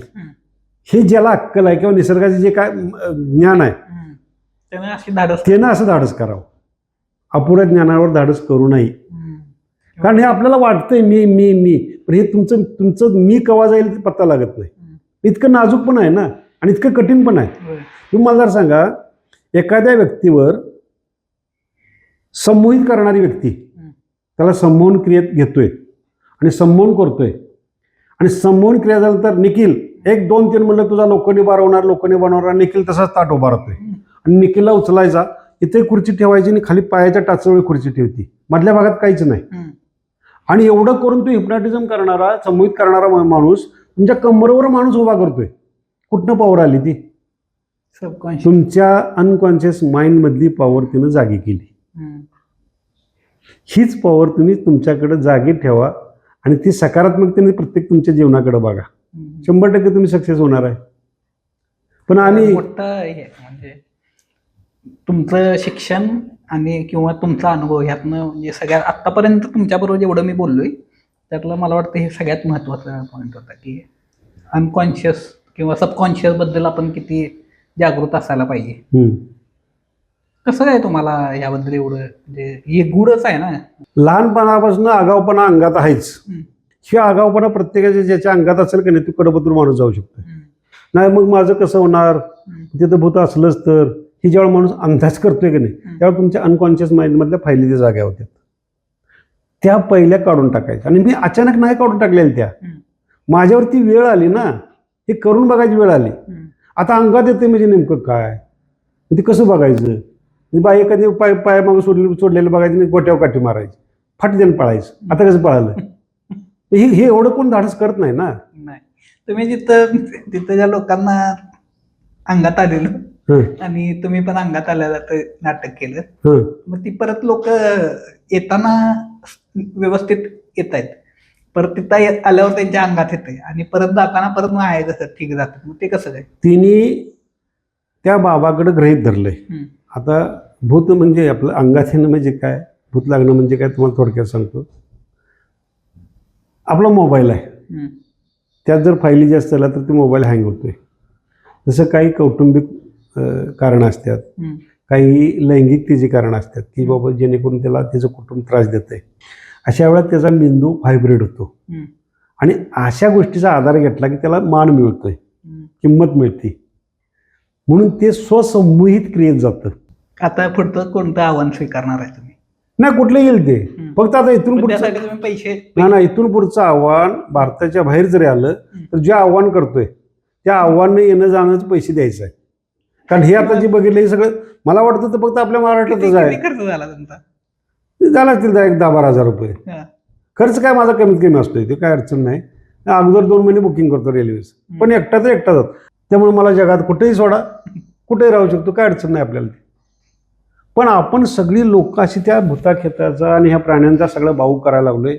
हे ज्याला अक्कल आहे किंवा निसर्गाचे जे काय ज्ञान आहे त्यानं असं धाडस करावं. अपुऱ्या ज्ञानावर धाडस करू नये. कारण हे आपल्याला वाटतंय मी मी मी, पण हे तुमचं मी कवा जाईल ते पत्ता लागत नाही. इतकं नाजूक पण आहे ना आणि इतकं कठीण पण आहे. तुम्ही मला जर सांगा, एखाद्या व्यक्तीवर संमोहित करणारी व्यक्ती त्याला संमोहन क्रियेत घेतोय आणि संमोहन करतोय आणि संमोहन क्रिया झालं तर निखिल 1 2 3 म्हणलं तुझा लोखंडी बनवणार निखिल तसाच ताट उभा राहतोय. आणि निखिलला उचलायचा, इथे खुर्ची ठेवायची आणि खाली पायाच्या टाचेवर खुर्ची ठेवती, मधल्या भागात काहीच नाही. आणि एवढं करून तो हिप्नॉटिझम करणारा, संमोहित करणारा माणूस तुमच्या कमरेवर माणूस उभा करतोय. कुठनं पॉवर आली ती? तुमच्या अनकॉन्शियस माइंड मधली पॉवर तिनं जागी केली. हीच पॉवर तुम्ही तुमच्याकडे जागी ठेवा आणि ती सकारात्मकतेने प्रत्येक तुमच्या जीवनाकडे बघा. 100% तुम्ही सक्सेस होणार आहे. पण आणि म्हणजे तुमचं शिक्षण आणि किंवा तुमचा अनुभव ह्यातनं म्हणजे सगळ्यात आत्तापर्यंत तुमच्याबरोबर जेवढं मी बोललोय त्यातलं मला वाटतं हे सगळ्यात महत्त्वाचा पॉईंट होता की अनकॉन्शियस किंवा सबकॉन्शियस बद्दल आपण किती जागृत असायला पाहिजे. कसं काय तुम्हाला याबद्दल एवढं, म्हणजे हे गुडच आहे ना? लहानपणापासून आगाऊपणा अंगात आहेच. ही आगाऊपणा प्रत्येकाच्या ज्याच्या अंगात असेल की नाही, ती कडबतूर माणूस जाऊ शकतो. नाही मग माझं कसं होणार, तिथं भूत असलंच तर, ही जेव्हा माणूस अंदाज करतोय की नाही त्यावेळेला तुमच्या अनकॉन्शियस माइंडमधल्या फायली त्या जाग्या होत्या, त्या पहिल्या काढून टाकायच्या. आणि मी अचानक नाही काढून टाकलेल्या त्या, माझ्यावरती वेळ आली ना, हे करून बघायची वेळ आली. आता अंगात येते म्हणजे नेमकं काय, ते कसं बघायचं. बाई एखादी पाय मागं सोडलेलं बघायचं नाही, गोट्यावर काठी मारायची, फाटी देणं पळायचं. आता कसं पळालं? हे एवढं कोण धाडस करत नाही ना. तुम्ही तिथं ज्या लोकांना अंगात आलेलं आणि तुम्ही पण अंगात आल्याला नाटक केलं, मग ती परत लोक येताना व्यवस्थित येत आहेत, परत तिथं आल्यावर त्यांच्या अंगात येते आणि परत जाताना परत मग आहे कसं ठीक जातात. मग ते कसं काय? तिने त्या बाबाकडे गृहीत धरलंय. आता भूत म्हणजे आपलं अंगात येणं म्हणजे काय, भूत लागणं म्हणजे काय तुम्हाला थोडक्यात सांगतो. आपला मोबाईल आहे, त्यात जर फायली जास्त झाला तर ते मोबाईल हँग होतोय. जसं काही कौटुंबिक कारणं असतात, काही लैंगिकतेची कारणं असतात की बाबा जेणेकरून त्याला त्याचं कुटुंब त्रास देतंय. अशा वेळेला त्याचा मेंदू व्हायब्रेट होतो आणि अशा गोष्टीचा आधार घेतला की त्याला मान मिळतोय, किंमत मिळते, म्हणून ते स्वसंमोहित क्रियेत जातं. आता पुढचं कोणतं आव्हान स्वीकारणार आहे तुम्ही? नाही, कुठलं येईल ते, फक्त आता इथून पुढचं त्यासाठी तुम्ही पैसे ना इथून पुढचं आव्हान भारताच्या बाहेर जरी आलं तर जे आव्हान करतोय त्या आव्हानं येणं जाण्याचे पैसे द्यायचं आहे. कारण हे आता जे बघितलं हे सगळं मला वाटतं तर फक्त आपल्या महाराष्ट्रातच आहे. किती खर्च झाला तुमचा? झाला असतील एक 10-12 हजार रुपये खर्च. काय माझा कमीत कमी असतोय, ते काय अडचण नाही. अगोदर 2 महिने बुकिंग करतो रेल्वेच, पण एकटा तर एकटा जातो. त्यामुळे मला जगात कुठेही सोडा, कुठेही राहू शकतो, काय अडचण नाही आपल्याला. पण आपण सगळी लोक अशी त्या भूताखेताचा आणि ह्या प्राण्यांचा सगळं भाऊ करायला लागलोय.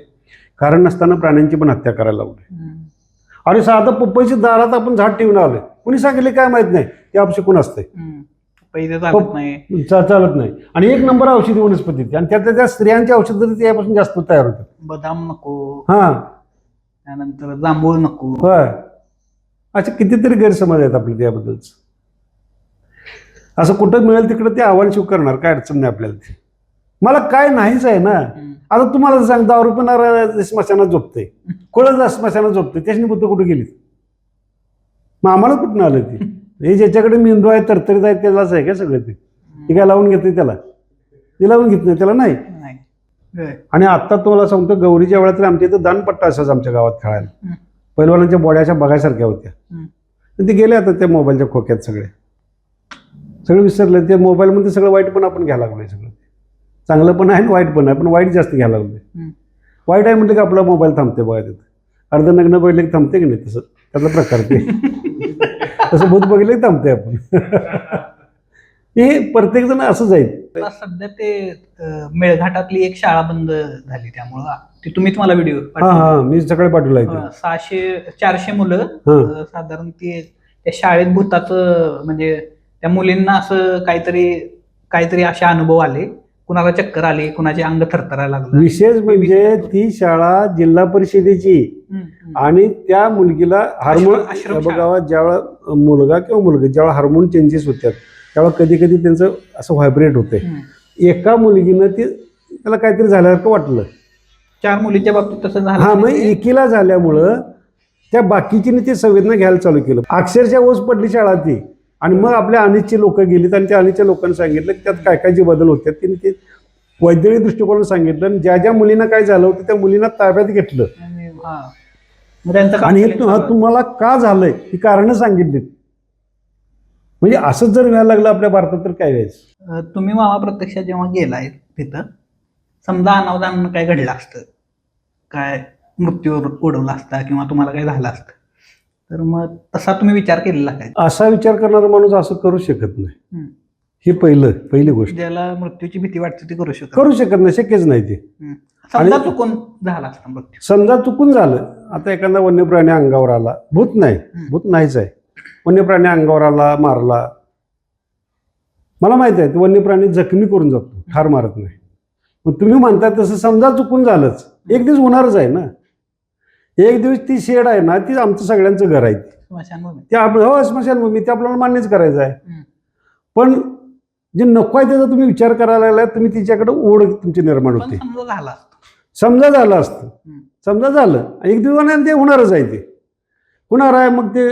कारण नसताना प्राण्यांची पण हत्या करायला लागलोय. अरे साधं पपईच्या दारात आपण झाड ठेवून आलोय, कुणी सांगितले काय माहित नाही, ते अपशकुन असतंय, पैसे चालत नाही, चालत नाही. आणि 1 नंबर औषधी वनस्पती आणि त्यातल्या त्या स्त्रियांची औषधं त्यापासून जास्त तयार होतात. बदाम नको, हा, त्यानंतर जांभूळ नको. होय, असे कितीतरी गैरसमज आहेत आपले त्याबद्दलच. असं कुठं मिळेल तिकडं ते आव्हान स्वीकारणार, काय अडचण नाही आपल्याला. ते मला काय नाहीच आहे ना. आता तुम्हाला सांग, 10 रुपये स्मशानात झोपते, कोळच स्मशानात झोपते, त्याच्यानी बुद्ध कुठे गेली? मग आम्हाला कुठून आलं ते? हे ज्याच्याकडे मेंदू आहे, तरतरीत आहे, त्यालाच आहे का सगळं? ते काय लावून घेते त्याला? ते लावून घेत नाही त्याला, नाही. आणि आत्ता तुम्हाला सांगतो, गौरीच्या वेळात आमच्या इथं दानपट्टा असायचा आमच्या गावात खेळायला. पैलवानांच्या बॉड्या अशा बघायसारख्या होत्या. ते गेले आता त्या मोबाईलच्या खोक्यात, सगळं विसरलं. त्या मोबाईलमध्ये सगळं वाईट पण आपण घ्यायला लागलोय. सगळं चांगलं पण आहे आणि वाईट पण आहे, पण वाईट जास्त घ्यायला लागलोय. वाईट आहे म्हटलं की आपला मोबाईल थांबते बघा तिथं. अर्धनग्न बघितलं की थांबते की नाही, तसं त्यातला प्रकार ते. तसं भूत बघितलं की थांबते आपण. हे प्रत्येक जण असंच आहे. सध्या ते मेळघाटातली एक शाळा बंद झाली, त्यामुळं ते तुम्हीच मला व्हिडिओ. हा, मी सकाळी पाठवला आहे. 400 मुलं साधारण ते त्या शाळेत भूताचं, म्हणजे त्या मुलींना असं काहीतरी असे अनुभव आले, कुणाला चक्कर आली, कुणाचे अंग थरथरायला लागलं. विशेष म्हणजे ती शाळा जिल्हा परिषदेची आणि त्या मुलगीला हार्मोन बघावा, ज्यावेळेला मुलगा किंवा मुलगी ज्यावेळेला हार्मोन चेंजेस होतात त्यावेळेला कधी कधी त्यांचं असं व्हायब्रेट होतंय. एका मुलगीनं त्याला काहीतरी झाल्यासारखं वाटलं. 4 मुलींच्या बाबतीत तसं झालं. हा, मग एकीला झाल्यामुळं त्या बाकीचीने ते संवेदना घ्यायला चालू केलं. अक्षरशः ओस पडली शाळा ती. आणि मग आपल्या अनिच्छे लोक गेलीत आणि त्या अनिच्छे लोकांनी सांगितलं की त्यात काय काय जे बदल होते त्यांनी ते वैद्यकीय दृष्टिकोनातून सांगितलं. आणि ज्या ज्या मुलींना काय झालं होतं त्या मुलींना ताब्यात घेतलं. आणि हे तुम्हाला का झालंय ही कारणं सांगितलीत. म्हणजे असंच जर व्हायला लागलं आपल्या भारतात तर काय व्हायचं? तुम्ही मामा प्रत्यक्षात जेव्हा गेलाय तिथं, समजा अनावधान काय घडलं असतं, काय मृत्यू ओढवला असता किंवा तुम्हाला काय झालं असतं, तर मग तसा तुम्ही विचार केलेला काय? असा विचार करणारा माणूस असं करू शकत नाही. ही पहिली गोष्ट. ज्याला मृत्यूची भीती वाटते ती करू शकत नाही, शक्यच नाही ते. समजा चुकून झाला असता मृत्यू, समजा चुकून झालं, आता एखादा वन्य प्राणी अंगावर आला, भूत नाहीच आहे, वन्य प्राणी अंगावर आला, मारला, मला माहित आहे वन्य प्राणी जखमी करून जातो, ठार मारत नाही. मग तुम्ही म्हणता तसं समजा चुकून झालंच, एक दिवस होणारच आहे ना. एक दिवस ती शेड आहे ना, ती आमचं सगळ्यांचं घर आहे. ते आपलं स्मशानभूमी, ते आपल्याला मान्यच करायचं आहे. पण जे नको आहे त्याचा तुम्ही विचार करायला लागला, तुम्ही तिच्याकडे ओढ तुमची निर्माण होते. समजा झालं एक दिवसाने ते होणारच आहे. ते होणार आहे, मग ते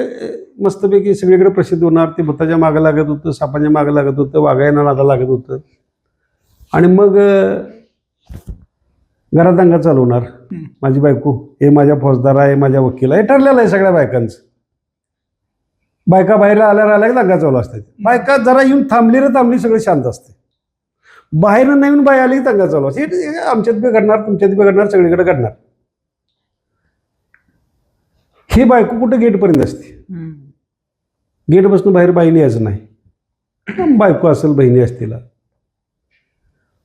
मस्तपैकी सगळीकडे प्रसिद्ध होणार. ते भूताच्या मागं लागत होतं, सापाच्या मागं लागत होतं, वाघायला नादा लागत होतं. आणि मग घरात दंगा चालू होणार. माझी बायको हे माझ्या फौजदार आहे, माझ्या वकील आहे, ठरलेलं आहे सगळ्या बायकांचं. बायका बाहेर आल्या दंगा चालू असतात. बायका जरा येऊन थांबली सगळं शांत असते. बाहेर नवीन बाई आली दंगा चालू असते. आमच्यात बी घडणार, तुमच्यात बी घडणार, सगळीकडे घडणार. ही बायको कुठं गेटपर्यंत असते. गेट बसून बाहेर बाईने यायचं नाही. बायको असेल, बहिणी असतील,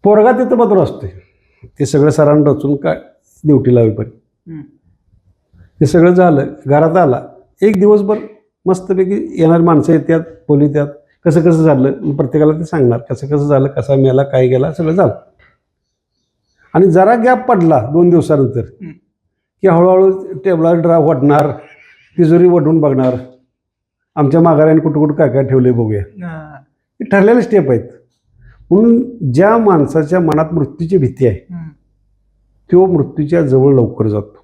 पोरगा तिथं बदल असतोय. ते सगळं सरांना रचून काय ड्युटी लावेपर्यंत ते सगळं झालं, घरात आला, एक दिवसभर मस्तपैकी येणारी माणसं येतात, बोलतात, कसं झालं, प्रत्येकाला ते सांगणार कसं झालं, कसा मेला, काय गेला, सगळं झालं. आणि जरा गॅप पडला 2 दिवसानंतर की हळूहळू टेबलावर ड्राव वाढणार, तिजोरी वढून बघणार, आमच्या माघाऱ्याने कुठं काय काय ठेवले बघूया. हे ठरलेले स्टेप आहेत. म्हणून ज्या माणसाच्या मनात मृत्यूची भीती आहे तो मृत्यूच्या जवळ लवकर जातो.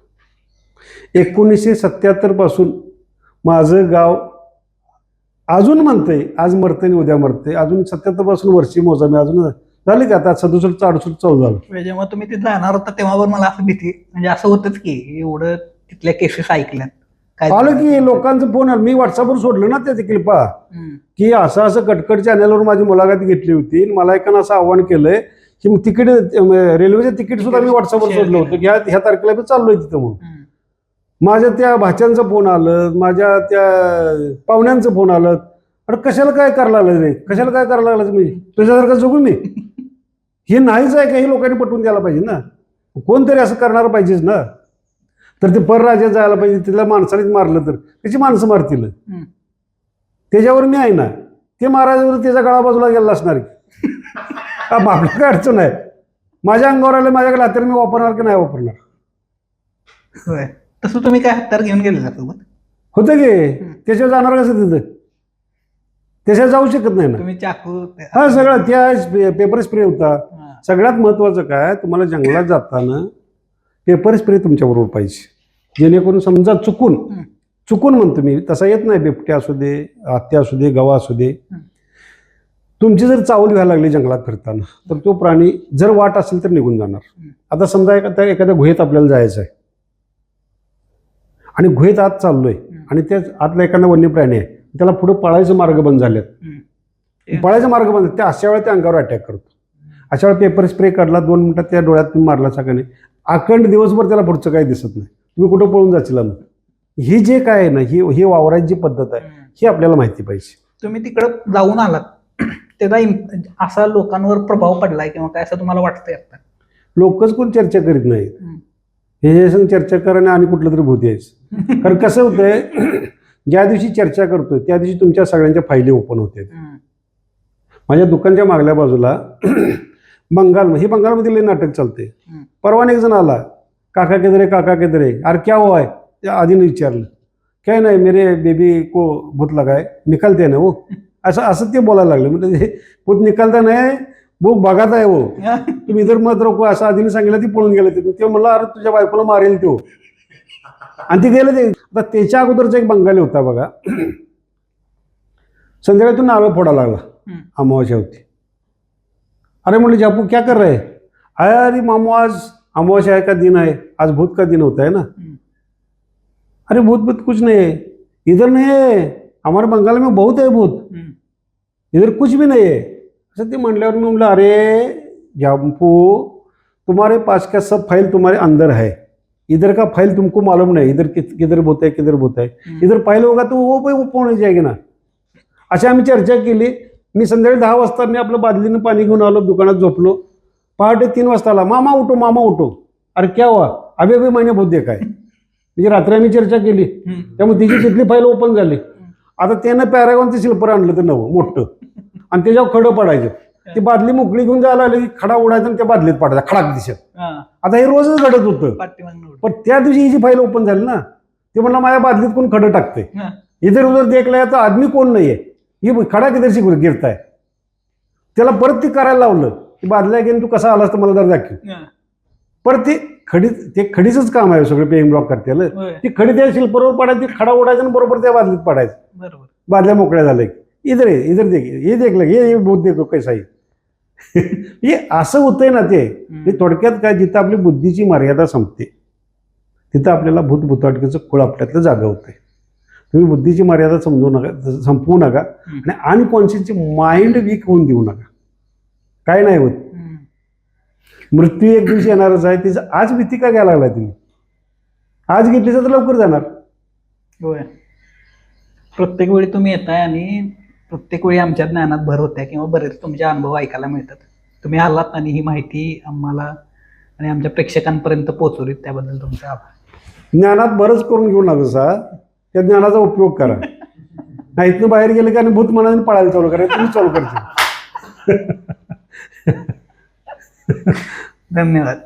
1977 पासून माझं गाव अजून म्हणतंय आज मरतंय आणि उद्या मरतंय. अजून 77 पासून वर्षी मोजा मी अजून झाली का आता 67 68 चालू झालं. जेव्हा तुम्ही तिथे जाणार होता तेव्हा पण मला असं भीती म्हणजे असं होतच की एवढं तिथल्या केसेस ऐकल्यात काय आलं की लोकांचं फोन आलं. मी व्हॉट्सअपवर सोडलं ना ते क्लिपा की असं असं कटकट चॅनलवर माझी मुलाखत घेतली होती. मला एकानं असं आव्हान केलंय की तिकीट रेल्वेचं तिकीट सुद्धा मी व्हॉट्सअपवर सोडलं होतं की ह्या तारखेला मी चाललोय तिथं म्हणून. माझ्या त्या भाच्यांचं फोन आलं, माझ्या त्या पाहुण्यांचं फोन आलं. अरे कशाला काय करायला लागलं रे, कशाला काय करायला लागलं मी तुझ्यासारखं जगू मी. हे नाहीच आहे का हे लोकांनी पटवून द्यायला पाहिजे ना. कोणतरी असं करणार पाहिजेच ना. तर ते परराज्यात जायला पाहिजे. तिथल्या माणसानेच मारलं तर त्याची माणसं मारतील. त्याच्यावर मी आहे ना. ते महाराजावर त्याच्या गळा बाजूला गेला असणार की आपल्या काय अडचण आहे. माझ्या अंगावर आलं माझ्याकडे हातर मी वापरणार की नाही वापरणार. होय तसं तुम्ही काय हत्यार घेऊन गेलेला सोबत होतं की त्याच्यावर जाणार कसं तिथं त्याच्यावर जाऊ शकत नाही ना. तुम्ही चाकू हा सगळं त्या पेपर स्प्रे होता. सगळ्यात महत्वाचं काय तुम्हाला जंगलात जाताना पेपर स्प्रे तुमच्याबरोबर पाहिजे. जेणेकरून समजा चुकून म्हणतो मी तसा येत नाही. बिबट्या असू दे, हत्या असू दे, गवा असू दे, तुमची जर चावल व्हायला लागली जंगलात फिरताना तर तो प्राणी जर वाट असेल तर निघून जाणार. आता समजा एखाद्या गुहेत आपल्याला जायचं आहे आणि गुहेत आत चाललोय आणि त्या आतला एखादा वन्य प्राणी आहे त्याला पुढे पळायचे मार्ग बंद झालेत. पळायचे मार्ग बंद त्या अशा वेळेला त्या अंगावर अटॅक करतो. अशा वेळेला पेपर स्प्रे काढला 2 मिनिटात त्या डोळ्यात तुम्ही मारला सगळ्याने अखंड दिवसभर त्याला पुढचं काही दिसत नाही. तुम्ही कुठं पळून जाशील मग. ही जे काय आहे ना ही वावराची जी पद्धत आहे ही आपल्याला माहिती पाहिजे. तुम्ही तिकडं जाऊन आलात त्याचा असा लोकांवर प्रभाव पडलाय किंवा काय असं तुम्हाला वाटतंय आता. लोकच कोण चर्चा करीत नाहीत. हे संग चर्चा करायला आणि कुठलं तरी भूत यायचं. कारण कसं होतंय ज्या दिवशी चर्चा करतोय त्या दिवशी तुमच्या सगळ्यांच्या फायली ओपन होते. माझ्या दुकानच्या मागल्या बाजूला बंगालमध्ये लई नाटक चालते. परवा एक जण आला काका केदरे अरे क्या हुआ है त्या आधीने विचारलं. काय नाही मेरे बेबी को भूत लगाय निकालते ना वो असं ते बोलायला लागलं. म्हणजे भूत निकालता नाही भूत बघात आहे वो तुम्ही इधर मत रोको असं आधीने सांगितलं. ती पळून गेलं ते म्हणलं अरे तुझ्या बायकोला मारेल तो आणि ती गेलं. ते आता त्याच्या अगोदरचा एक बंगाली होता बघा. संध्याकाळी नारळ फोडा लागला अमावास्या होती. अरे म्हणले जापू क्या कर रहे. अरे मामू आज अमावस्या है का दिन है आज भूत का दिन होता है ना. अरे भूत कुछ नहीं है इधर नहीं है हमारे बंगाल में बहुत है भूत इधर कुछ भी नहीं है. असं ते म्हणल्यावर मी म्हणलं अरे जापू तुम्हारे पास का सब फाइल तुम्हारे अंदर है इधर का फाइल तुमको मालूम नहीं इधर किधर भूत है किधर भूत है इधर फाइल होगा तो वो पण ओपन हो जाएगी ना. अशी आम्ही चर्चा केली. मी संध्याकाळी 10 वाजता मी आपलं बादलीनं पाणी घेऊन आलो दुकानात झोपलो. पहाटे 3 वाजता आला मामा उठो. अरे क्या हुआ अभी मैंने भूत देखा है. म्हणजे रात्री आम्ही चर्चा केली त्यामुळे तिची तिथली फाईल ओपन झाली. आता त्यानं पॅरागॉनचं शिल्पर आणलं तर नवं मोठं आणि त्याच्यावर खडं पडायचं. ती बादली मोकळी घेऊन जायला आली की खडा उडायचा आणि त्या बादलीत पडायचा खडाक दिसत. आता हे रोजच घडत होतं पण त्या दिवशी ही जी फाईल ओपन झाली ना ते म्हणलं माझ्या बादलीत कोण खडं टाकते इधर उधर देखलाय तर आदमी कोण नाहीये ही खडा किधरशी गिरताय. त्याला परत ती करायला लावलं की बादल्या घेऊन तू कसा आलास तर मला जर दाखव. परत ते खडीचंच काम आहे सगळं पेइंग ब्लॉक करते. ती खडी त्या शिल्परवर पडायची खडा उडायचा आणि बरोबर त्या बादलीत पडायचं. बादल्या मोकळ्या झाल्या इधर देख हे देखलं हे भूत देखो कैसा हे असं होतंय ना. ते थोडक्यात काय जिथं आपली बुद्धीची मर्यादा संपते तिथं आपल्याला भूतभुताटकीचं खूळ आपल्यातलं जागा होतंय. तुम्ही बुद्धीची मर्यादा संपवू नका आणि अनकॉन्शियसची माइंड वीक होऊन देऊ नका. काय नाही होत. मृत्यू एक दिवशी येणारच आहे. तिचं आज भीती का घ्यायला लागलाय तुम्ही. आज घेतली तर लवकर जाणार. होय प्रत्येक वेळी तुम्ही येताय आणि प्रत्येक वेळी आमच्या ज्ञानात भर होत्या किंवा बरेच तुमचे अनुभव ऐकायला मिळतात. तुम्ही आलात आणि ही माहिती आम्हाला आणि आमच्या प्रेक्षकांपर्यंत पोहोचवलीत त्याबद्दल तुमचे आभार. ज्ञानात बरंच करून घेऊ नका त्या ज्ञानाचा उपयोग करा. नाही इथनं बाहेर गेले का आणि भूत मनाने पळायला चालू करा तुम्ही चालू करता. धन्यवाद.